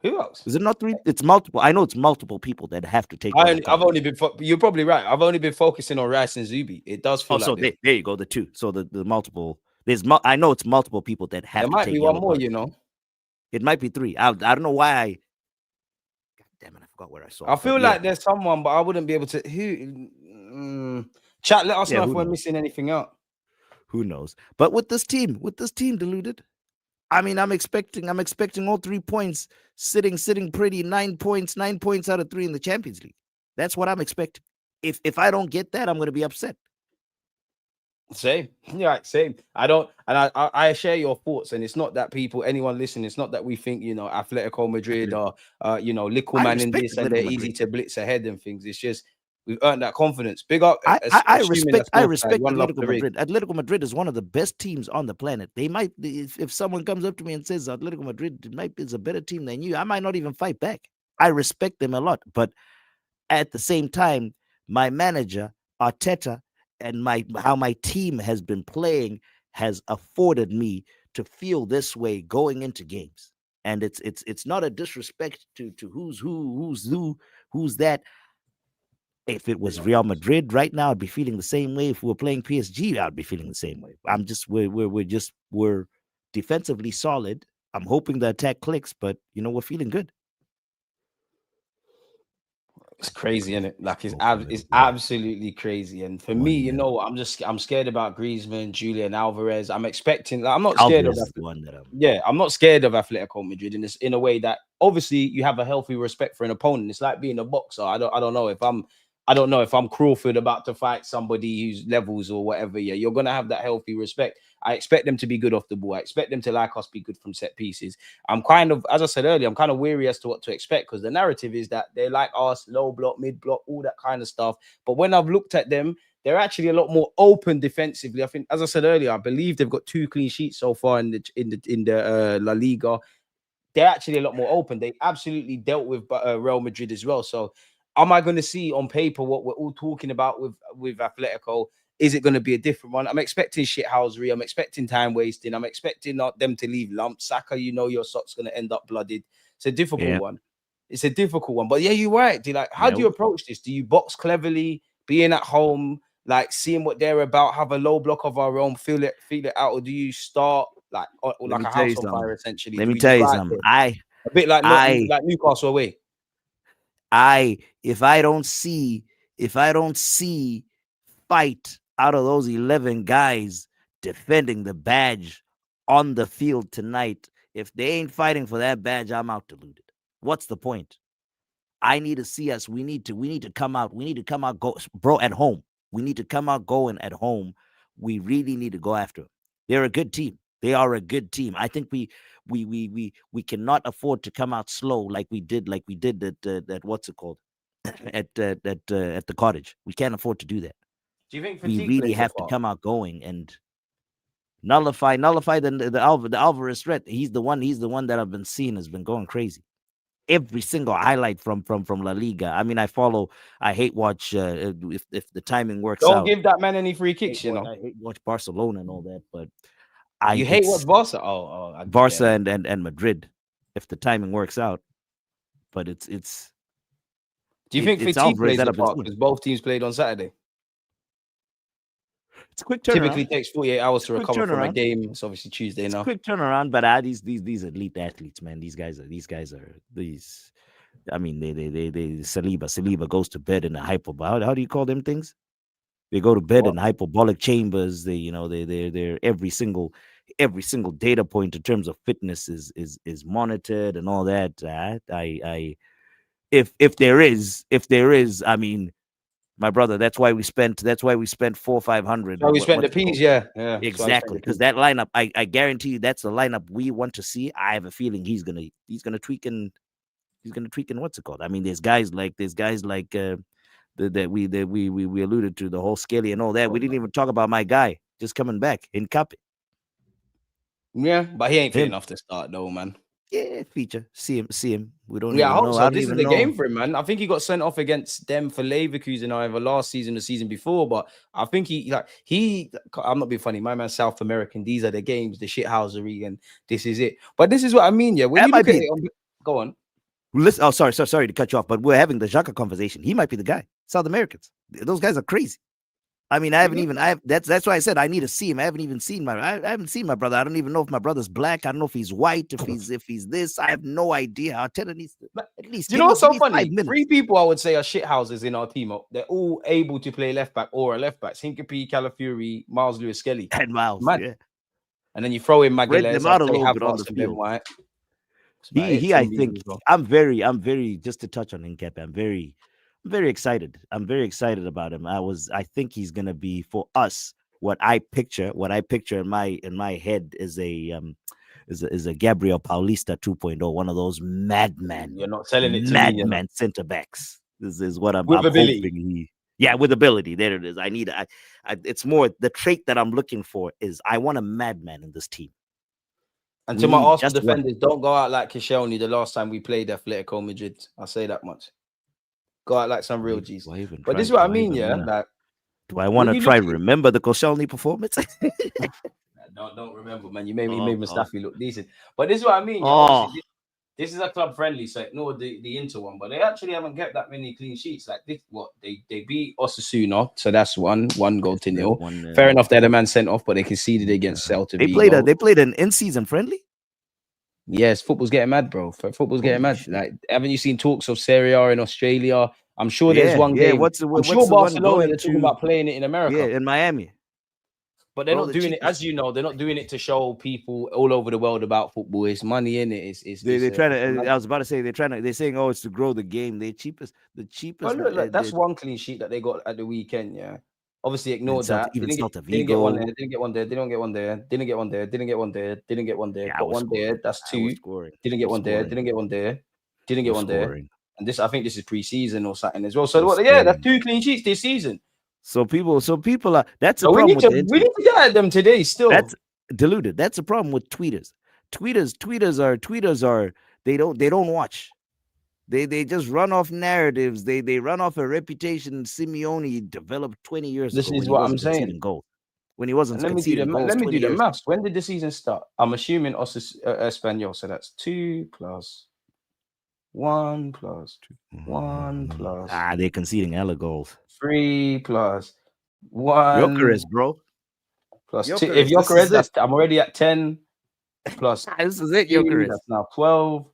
Who else? Is it not 3? It's multiple. I know it's multiple people that have to take. I've only been. You're probably right. I've only been focusing on Rice and Zubi. It does feel like. So there you go. The 2. So the multiple. I know it's multiple people that have. There might be one more. You know. It might be 3. I don't know why. God damn it! I forgot where I saw. I feel like there's someone, but I wouldn't be able to. Who? Chat. Let us know if we're missing anything out. Who knows? But with this team, Deluded. I mean, I'm expecting all 3 points sitting pretty. 9 points out of 3 in the Champions League. That's what I'm expecting. If I don't get that, I'm going to be upset. Same. Yeah, same. I share your thoughts, and it's not that anyone listening, it's not that we think, Atletico Madrid or, little man in this and they're easy to blitz ahead and things. It's just, we've earned that confidence. Big up. I respect Atletico Madrid. Atletico Madrid is one of the best teams on the planet. They might, if someone comes up to me and says Atletico Madrid is a better team than you, I might not even fight back. I respect them a lot. But at the same time, my manager, Arteta, and how my team has been playing has afforded me to feel this way going into games. And it's not a disrespect to who's that. If it was Real Madrid right now, I'd be feeling the same way. If we were playing PSG, I'd be feeling the same way. We're defensively solid. I'm hoping the attack clicks, but we're feeling good. It's crazy, isn't it? Like it's absolutely crazy. And for me, I'm scared about Griezmann, Julian Alvarez. I'm expecting. I'm not scared of I'm not scared of Atletico Madrid in a way that obviously you have a healthy respect for an opponent. It's like being a boxer. I don't know if I'm Crawford about to fight somebody who's levels or whatever. Yeah, you're gonna have that healthy respect. I expect them to be good off the ball. I expect them to like us be good from set pieces. I'm kind of, as I said earlier, I'm kind of weary as to what to expect because the narrative is that they like us, low block, mid block, all that kind of stuff. But when I've looked at them, they're actually a lot more open defensively. I think, as I said earlier, I believe they've got 2 clean sheets so far in the La Liga. They're actually a lot more open. They absolutely dealt with Real Madrid as well. So, am I going to see on paper what we're all talking about with Atletico? Is it going to be a different one? I'm expecting shithousery. I'm expecting time wasting. I'm expecting them to leave lumps. Saka, your sock's going to end up blooded. It's a difficult one. It's a difficult one. But yeah, you're right. How do you approach this? Do you box cleverly, being at home, like seeing what they're about, have a low block of our own, feel it out, or do you start like a house on fire essentially? Let me tell you something. A bit like Newcastle away. If I don't see fight out of those 11 guys defending the badge on the field tonight, if they ain't fighting for that badge, I'm out. Deluded. What's the point? I need to see us. We need to come out. We need to come out, bro, at home. We need to come out going at home. We really need to go after them. They're a good team. They are a good team. I think we cannot afford to come out slow like we did at what's it called at the Cottage. We can't afford to do that. Do you think we really have to come out going and nullify the Alvarez threat? He's the one that I've been seeing has been going crazy. every single highlight from La Liga. I mean, I hate watch if the timing works Don't out. give that man any free kicks, you know. I hate watch Barcelona and all that, but You hate it's what Barca? Barca and Madrid if the timing works out. But it's Do you think it's fatigue Alvarez plays that a I've been part seeing. because both teams played on Saturday? It's a quick turnaround. Typically takes 48 hours to recover from a game. It's obviously Tuesday now. Quick turnaround, but these elite athletes, man. These guys are these. I mean, they Saliba goes to bed in a hyperbolic. How do you call them things? They go to bed in hyperbolic chambers. They're every single data point in terms of fitness is monitored and all that. If there is, I mean, my brother, that's why we spent 400 or 500. So we spent the P's, yeah. Exactly. Because that lineup, I guarantee you that's the lineup we want to see. I have a feeling he's gonna tweak and what's it called? I mean, there's guys like that we alluded to, the whole Skelly and all that. We didn't even talk about my guy just coming back in Cup. Yeah, but he ain't fit enough to start though, man. Yeah, feature. See him. We don't Yeah, even I hope know. so. This is the game for him, man. I think he got sent off against them for Leverkusen either last season or the season before. But I think I'm not being funny. My man, South American. These are the games, the shithousery, and this is it. But this is what I mean. Yeah, when you look at it, go on. Listen, oh, sorry to cut you off, but we're having the Xhaka conversation. He might be the guy. South Americans, those guys are crazy. I mean, that's why I said I need to see him. I haven't seen my brother. I don't even know if my brother's black. I don't know if he's white, if he's this. I have no idea. Arteta needs to at least. You know what's so funny? 3 people I would say are shithouses in our team. They're all able to play left back or a left back. Hincapié, Calafiori, Miles Lewis Skelly. And Miles, yeah. And then you throw in Magalhaes. Them out a little bit on the field. I think I'm very just to touch on Hincapié. I'm very excited. I'm very excited about him. I think he's gonna be for us what I picture in my head is a Gabriel Paulista 2.0, one of those madman. You're not selling it to madman center backs. This is what I'm hoping with ability. There it is. It's more the trait that I'm looking for is I want a madman in this team. And to my Arsenal defenders, don't go out like Koscielny the last time we played Atletico Madrid. I'll say that much. Go out like some real G's. But this is what I mean, yeah. Like, do I want to try remember the Koscielny performance? Don't remember, man. You made Mustafi look decent. But this is what I mean. Yeah, this is a club friendly, so ignore the Inter one. But they actually haven't kept that many clean sheets. Like this, they beat Osasuna, so that's one goal to nil. Fair enough, they had a man sent off, but they conceded against Celta. They played an in-season friendly. Yes, football's getting mad, bro. Football's getting mad. Like, haven't you seen talks of Serie A in Australia? I'm sure there's one game. I'm sure Barcelona they're talking about playing it in America. Yeah, in Miami. But they're not doing it, as you know, they're not doing it to show people all over the world about football. It's money in it. They're trying to. I was about to say they're saying, oh, it's to grow the game. The cheapest. Well, look, that's one clean sheet that they got at the weekend. Yeah, obviously ignored that. Even Celta Vigo. Didn't get one there. Didn't get one there. Didn't get one there. Didn't get one there. Didn't get one there. Didn't get one there. Got one there. That's 2. Didn't get one there. Didn't get one there. Didn't get one there. And I think this is pre-season or something as well. So that's 2 clean sheets this season. So people are. That's a problem. We need to get at them today. Still, that's deluded. That's a problem with tweeters. Tweeters are. They don't watch. They just run off narratives. They run off a reputation Simeone developed 20 years ago. This is what I'm saying. When he wasn't conceding goals. Let me do the maths. When did the season start? I'm assuming Espanyol. So that's 2 plus 1 plus 1 plus. They're conceding hella goals. 3 plus 1. Gyökeres, bro. Plus 2. If Gyökeres, I'm already at 10. Plus this is it, Gyökeres. That's now 12.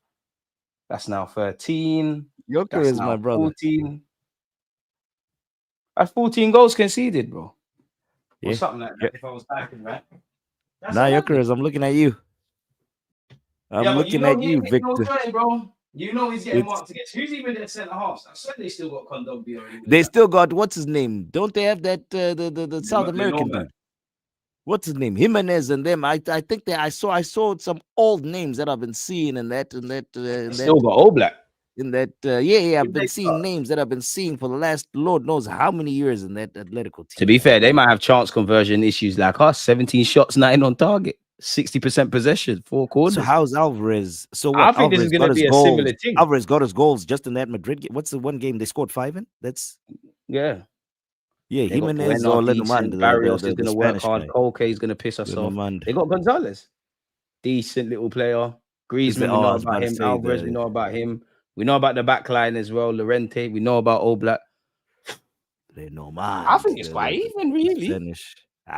That's now 13. Gyökeres, my brother. 14. That's 14 goals conceded, bro. Or something like that. If I was typing, right? Gyökeres, I'm looking at you. I'm looking at you, Victor. Bro. You know he's getting marked against. Who's even their centre halves? I said they still got Kondogbia. They still got what's his name? Don't they have that the South American dude? What's his name? Jimenez and them. I think I saw some old names that I've been seeing in that. Still got Oblak. In that, I've been seeing names that I've been seeing for the last Lord knows how many years in that Atletico team. To be fair, they might have chance conversion issues like us. 17 shots, 9 on target. 60% possession, 4 So corners. how's Alvarez? So I what? think this is Alvarez going got to his be a goals. similar thing. Alvarez got his goals just in that Madrid game. What's the one game they scored 5 in? That's Yeah. yeah. They got Jimenez Bueno or decent. Lenormand, Barrios is the going to work Spanish hard. guy. Koke is going to piss us off. Lenormand. They got Gonzalez. Decent little player. Griezmann, we I know was about about to him. say Alvarez, we know about him. We know about the back line as well. Lorente, we know about Oblak. Lenormand. I think it's quite even, really. Spanish.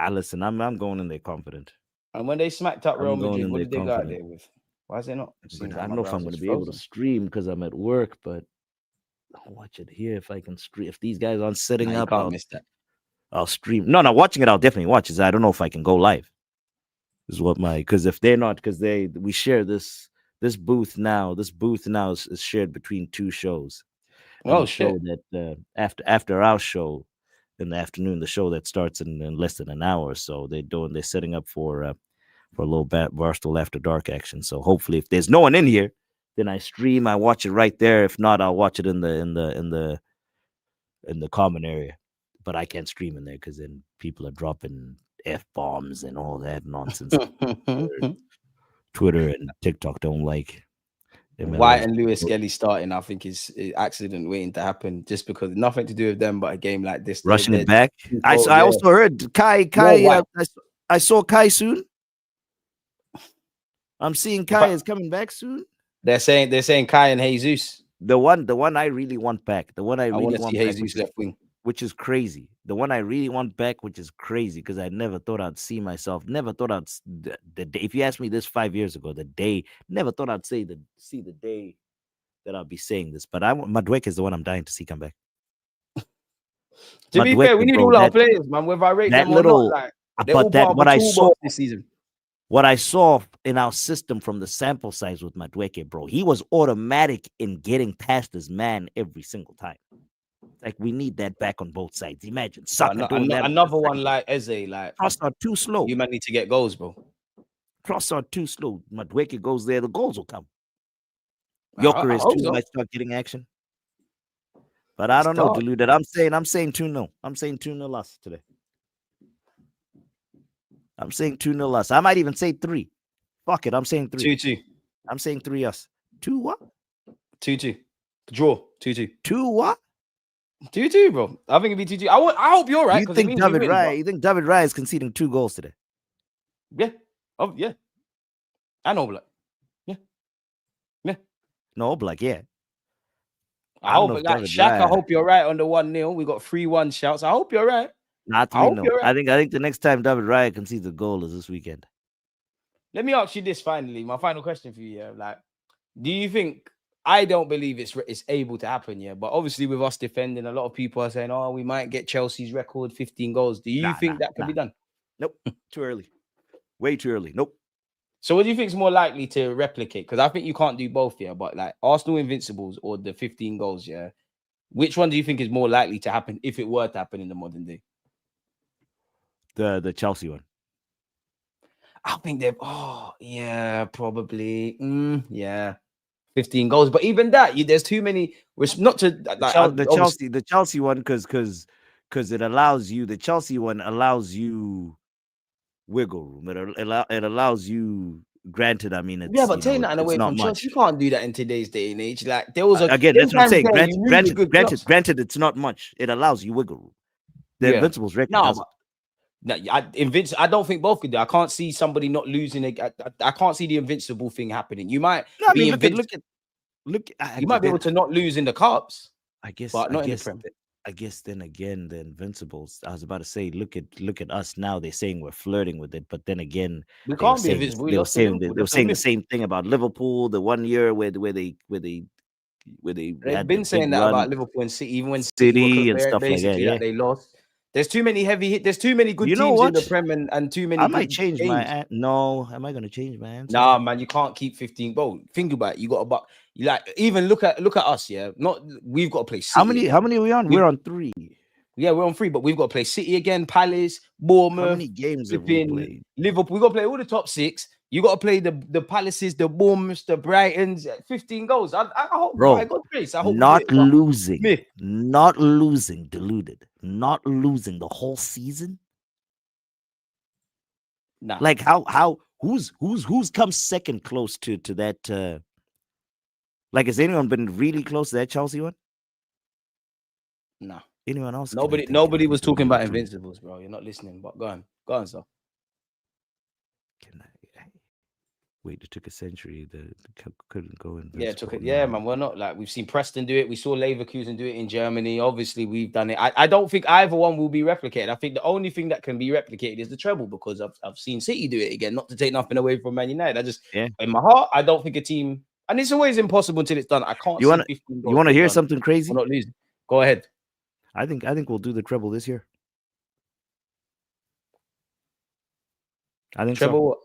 Listen, I'm going in there confident. And when they smacked up Real I'm going Madrid, in what there did they go out confident. there with? Why is it not? But Seems I like don't my know if I'm going browser's to be able to frozen. stream because I'm at work, but I'll watch it here if I can stream. If these guys aren't setting Nah, you up, can't miss that. I'll stream. No, watching it, I'll definitely watch it. I don't know if I can go live. Is what because if they're not, because we share this booth now. This booth now is shared between 2 shows. And the show that after our show in the afternoon, the show that starts in less than an hour or so, they're setting up for a little Barstool After Dark action. So hopefully, if there's no one in here, then I stream. I watch it right there. If not, I'll watch it in the common area. But I can't stream in there because then people are dropping F-bombs and all that nonsense. Twitter and TikTok don't like. White and Lewis Skelly starting, I think, is accident waiting to happen just because nothing to do with them, but a game like this. Rushing it back. I also heard Kai. I saw Kai soon. I'm seeing Kai is coming back soon. They're saying Kai and Jesus. The one I really want back. The one I really want back, Jesus left wing, which is crazy. The one I really want back, which is crazy, because I never thought I'd see myself. Never thought I'd the day. If you asked me this 5 years ago, never thought I'd see the day that I'll be saying this. But Madueke is the one I'm dying to see come back. To be fair, we need all our players, man. Whether I rate them or not, like, but that what I saw this season. What I saw in our system from the sample size with Madueke, bro, he was automatic in getting past his man every single time. Like, we need that back on both sides. Imagine Saka doing that. Another one like Eze, like cross are too slow. You might need to get goals, bro. Cross are too slow. Madueke goes there, the goals will come. Joker is too might start getting action. But I don't know, Deluded. I'm saying 2-0. I'm saying 2-0 loss today. I'm saying 2-0 loss. I might even say 3. Fuck it. I'm saying 3. 2-2. I'm saying 3 us. 2 what? 2-2. Draw. 2-2. 2 what? 2-2, bro. I think it'd be 2-2. I hope you're right. You think David Raya? You think David Raya is conceding 2 goals today? Yeah. Oh yeah. I know, Black. Yeah. Yeah. No, Black. Yeah. I hope, like Shaq. I hope you're right on the 1-0. We got 3-1 shouts. I hope you're right. Not 3-0. Right. I think the next time David Raya concedes a goal is this weekend. Let me ask you this finally. My final question for you. Yeah, like, do you think? I don't believe it's able to happen, yeah. But obviously, with us defending, a lot of people are saying, "Oh, we might get Chelsea's record, 15 goals." Do you think that can be done? Nope. Too early. Way too early. Nope. So, what do you think is more likely to replicate? Because I think you can't do both, yeah. But like Arsenal Invincibles or the 15 goals, yeah. Which one do you think is more likely to happen if it were to happen in the modern day? The Chelsea one. I think probably. Yeah. 15 goals, but even that, there's too many. Which not to like the Chelsea one because it allows you. The Chelsea one allows you wiggle room. It allows you. Granted, I mean, it's, but taking that away from Chelsea, you can't do that in today's day and age. Like there was again, that's what I'm saying. Granted, it's not much. It allows you wiggle room. The Invincibles record doesn't. I don't think both could do. I can't see somebody not losing. I can't see the invincible thing happening. You might be invincible. You might be able to not lose in the cups. I guess, but not in the Prem. I guess then again, the Invincibles. I was about to say, look at us now. They're saying we're flirting with it, but then again, we can't be invincible. They were saying the same thing about Liverpool. The 1 year where they've been saying that about Liverpool and City, even when City and stuff like that. Yeah, they lost. There's too many heavy hits. There's too many good teams in the Prem and too many. I might change my no. Am I going to change my answer? Nah, man, you can't keep 15. Bro, think about it. You got a buck. You even look at us. Yeah, we've got to play City. How many are we on? We're on 3. Yeah, we're on 3, but we've got to play City again, Palace, Bournemouth. How many games have we played? Liverpool. We got to play all the top 6. You got to play the Palaces, the Bournemouths, the Brightons. 15 goals. I hope. Bro, I got grace. I hope not losing. Deluded. Not losing the whole season. Nah. Like how Who's come second close to that? Like, has anyone been really close to that Chelsea one? No. Anyone else? Nobody was talking about Invincibles, bro. You're not listening. But go on, sir. Wait, it took a century. Couldn't go in. Yeah, it took it. Yeah, man. We're not like we've seen Preston do it. We saw Leverkusen do it in Germany. Obviously, we've done it. I don't think either one will be replicated. I think the only thing that can be replicated is the treble because I've seen City do it again. Not to take nothing away from Man United. In my heart, I don't think a team, and it's always impossible until it's done. I can't. You want to hear something crazy? We're not losing. Go ahead. I think we'll do the treble this year. I think treble. So. What?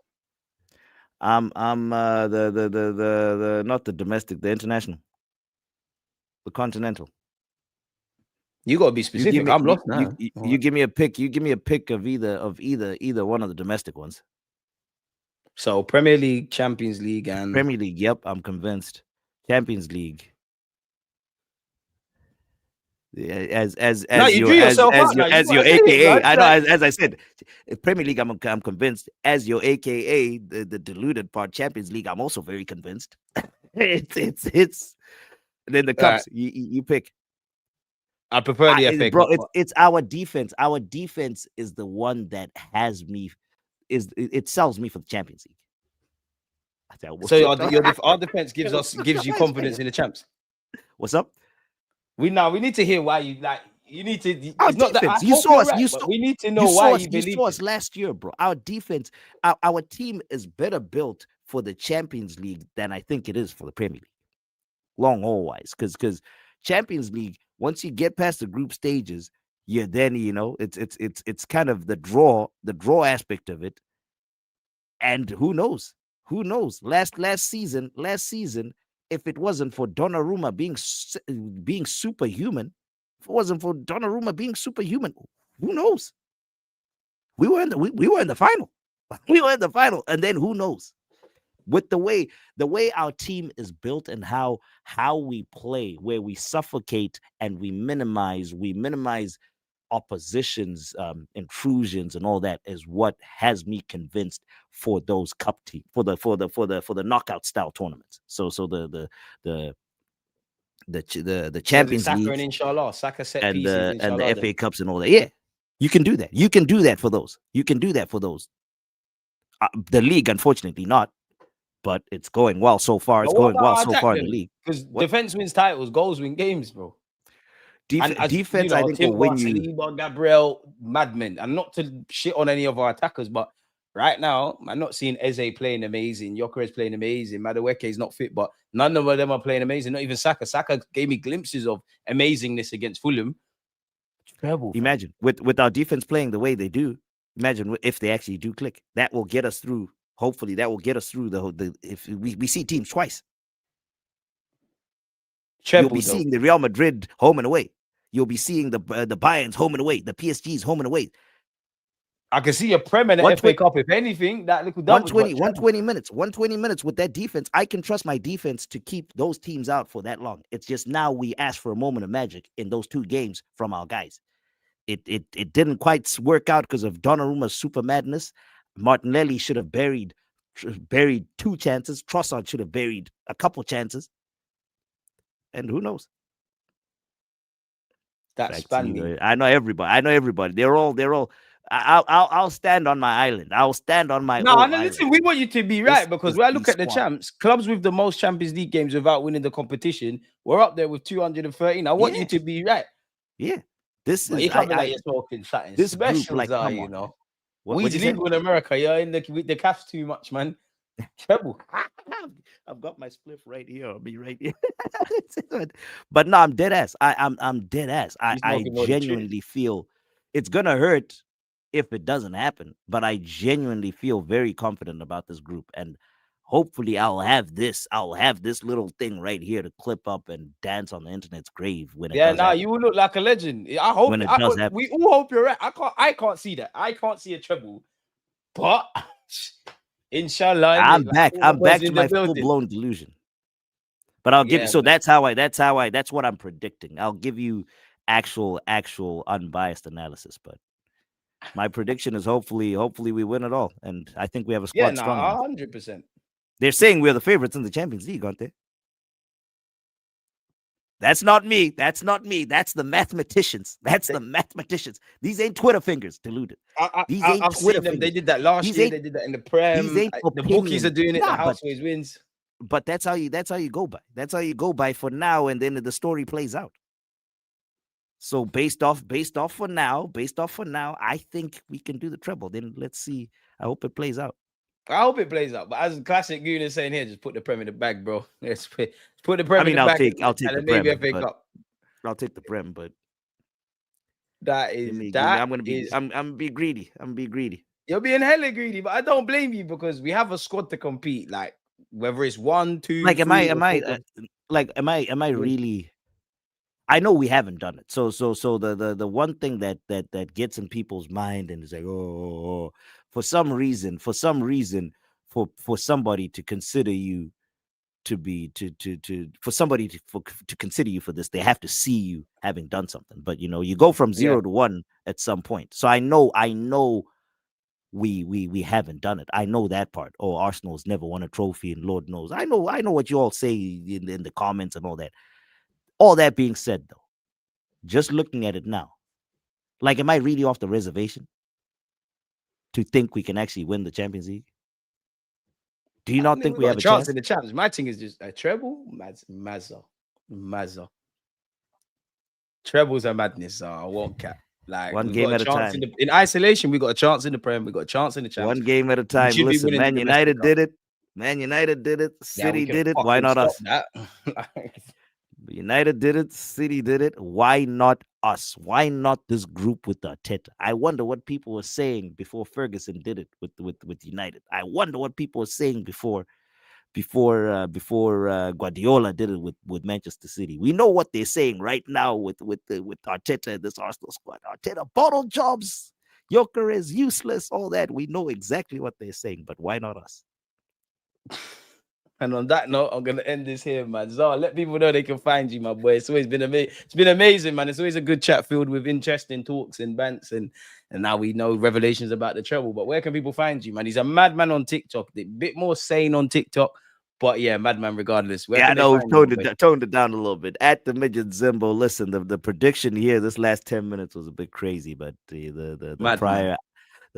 I'm the not the domestic, the international, the continental. You gotta be specific. I'm lost now. You give me a pick. You give me a pick of either one of the domestic ones. So Premier League, Champions League, and Premier League. Yep, I'm convinced. Champions League. As your AKA. I know. As I said, Premier League. I'm convinced. As your AKA, the deluded part. Champions League. I'm also very convinced. it's. And then the cups. You pick. I prefer the FA, bro. It's our defense. Our defense is the one that has me. It sells me for the Champions League. So our defense gives you confidence in the champs. What's up? We need to hear why you like. You need to. It's not that you saw us. We need to know why you believe. You saw us last year, bro. Our defense, our team is better built for the Champions League than I think it is for the Premier League. Long haul wise, because Champions League, once you get past the group stages, then it's kind of the draw aspect of it. And who knows? Last season, if it wasn't for Donnarumma being superhuman, who knows? We were in the final. We were in the final, and then who knows? With the way our team is built and how we play, where we suffocate and we minimize opposition's intrusions and all that is what has me convinced for those cup team for the knockout style tournaments. So the Champions League and inshallah, Saka set and pieces, and the FA Cups and all that. Yeah, you can do that. You can do that for those. The league, unfortunately, not. But it's going well so far. It's going well so far in the league. Because defense wins titles, goals win games, bro. Defense, I think, will win you. Saliba, Gabriel, madmen. And not to shit on any of our attackers, but right now, I'm not seeing Eze playing amazing. Gyökeres playing amazing. Madueke is not fit, but none of them are playing amazing. Not even Saka. Saka gave me glimpses of amazingness against Fulham. Terrible. Imagine with our defense playing the way they do. Imagine if they actually do click. That will get us through. Hopefully, that will get us through if we see teams twice. You'll be seeing the Real Madrid home and away. You'll be seeing the Bayerns home and away, the PSGs home and away. I can see a Prem and FA Cup. If anything, that little 120 minutes with that defense. I can trust my defense to keep those teams out for that long. It's just now we asked for a moment of magic in those two games from our guys. It didn't quite work out because of Donnarumma's super madness. Martinelli should have buried 2 chances. Trossard should have buried a couple chances. And who knows? That's funny. I know everybody. They're all. I'll stand on my island. I'll stand on my. No, listen. We want you to be right because when I look at the champs, clubs with the most Champions League games without winning the competition, we're up there with 213. I want you to be right. Yeah, this is. You can't be like you're talking something. This special, like, you know. We live in America. You're in the calf too much, man. Treble. I've got my spliff right here. I'll be right here. But no, I'm dead ass. I'm dead ass. I genuinely feel it's gonna hurt if it doesn't happen. But I genuinely feel very confident about this group, and hopefully I'll have this little thing right here to clip up and dance on the internet's grave when it does happen. You will look like a legend. I hope when it does happen. We all hope you're right. I can't see that. I can't see a treble, but inshallah, I'm back to my full-blown delusion. But I'll give you. So that's what I'm predicting. I'll give you actual unbiased analysis. But My prediction is hopefully we win it all, and I think we have a Yeah, squad strong enough. 100%. They're saying we're the favorites in the Champions League, aren't they? That's not me. That's not me. That's the mathematicians. That's the mathematicians. These ain't Twitter fingers, deluded. These ain't I've Twitter seen them. fingers. They did that last These year. ain't- They did that in the These Prem. ain't The bookies are doing it. Nah, the house always wins. But that's how you go by. That's how you go by for now, and then the story plays out. So based off for now, I think we can do the treble. Then let's see. I hope it plays out. I hope it plays out. But as classic Gooner saying here, just put the Prem in the bag, bro. Let's put the Prem in the bag. I'll take the maybe Prem, FA Cup. I'll take the Prem, but I'm gonna be greedy. I'm be greedy. You're being hella greedy, but I don't blame you because we have a squad to compete. Like whether it's 1, 2, like, am 3, I really? I know we haven't done it. So the one thing that gets in people's mind and is like, oh, for some reason, for somebody to consider you for somebody to consider you for this, they have to see you having done something. But you go from 0 to 1 at some point. So I know we haven't done it. I know that part. Oh, Arsenal's never won a trophy, and Lord knows. I know what you all say in the comments and all that. All that being said, though, just looking at it now, like, am I really off the reservation to think we can actually win the Champions League? Do you not think we have a chance in the Champions? My thing is just a treble. Mazza. Trebles are madness. I won't cap. Like one game at a time. In isolation, we got a chance in the Prem. We got a chance in the Champions. One game at a time. Listen, Man United did it. City did it. Why not us? United did it. City did it. Why not us? Why not this group with Arteta? I wonder what people were saying before Ferguson did it with United. I wonder what people were saying before Guardiola did it with Manchester City. We know what they're saying right now with Arteta and this Arsenal squad. Arteta, bottle jobs. Joker is useless. All that. We know exactly what they're saying, but why not us? And on that note, I'm gonna end this here, man. Zah, let people know they can find you, my boy. It's always been amazing. It's been amazing, man. It's always a good chat filled with interesting talks and bants, and now we know revelations about the treble. But where can people find you, man? He's a madman on TikTok, a bit more sane on TikTok, but yeah, madman regardless. I know we've toned it down a little bit. At the midget Zimbo, listen, the prediction here this last 10 minutes was a bit crazy, but the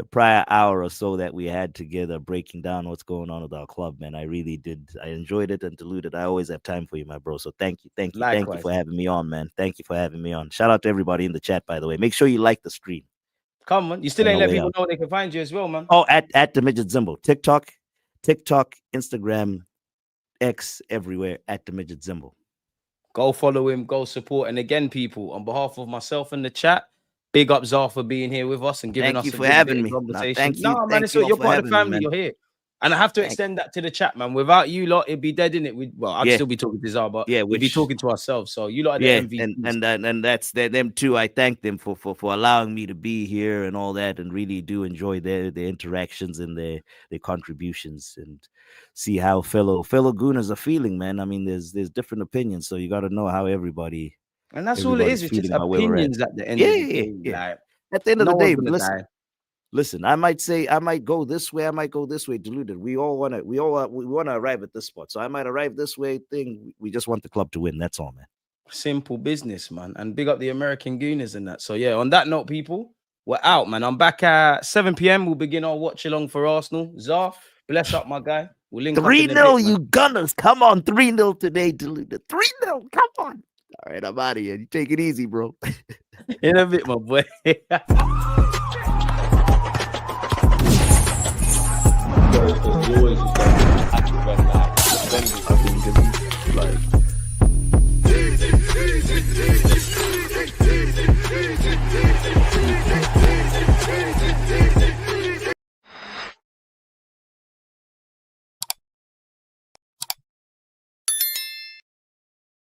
prior hour or so that we had together breaking down what's going on with our club, man, I really did. I enjoyed it and Deluded. I always have time for you, my bro. So thank you for having me on, man. Thank you for having me on. Shout out to everybody in the chat, by the way. Make sure you like the stream. Come on, you still ain't let people know they can find you as well, man. Oh, at the midget Zimbo, TikTok, Instagram, X, everywhere at the midget Zimbo. Go follow him, go support. And again, people, on behalf of myself in the chat, big up Zah for being here with us and giving us a for having me. Conversation. No, man, it's you're part of the family. You're here. And I have to extend that to the chat, man. Without you lot, it'd be dead, innit? I'd still be talking to Zah, but we'd be talking to ourselves. So you lot are the MVP. And that's them too. I thank them for allowing me to be here and all that, and really do enjoy their interactions and their contributions, and see how fellow Gooners are feeling, man. I mean, there's different opinions, so you got to know how everybody. And that's all it is. It's just opinions at the end of the day. Yeah. Like, at the end of the day, listen, I might go this way, Deluded. We want to arrive at this spot. So I might arrive this way thing. We just want the club to win. That's all, man. Simple business, man. And big up the American Gooners and that. So yeah, on that note, people, we're out, man. I'm back at 7 p.m. We'll begin our watch along for Arsenal. Zah, bless up, my guy. We'll link 3-0, you Gunners. Come on, 3-0 today, Deluded. 3-0, come on. All right, I'm out of here. You take it easy, bro. In a bit, my boy. Like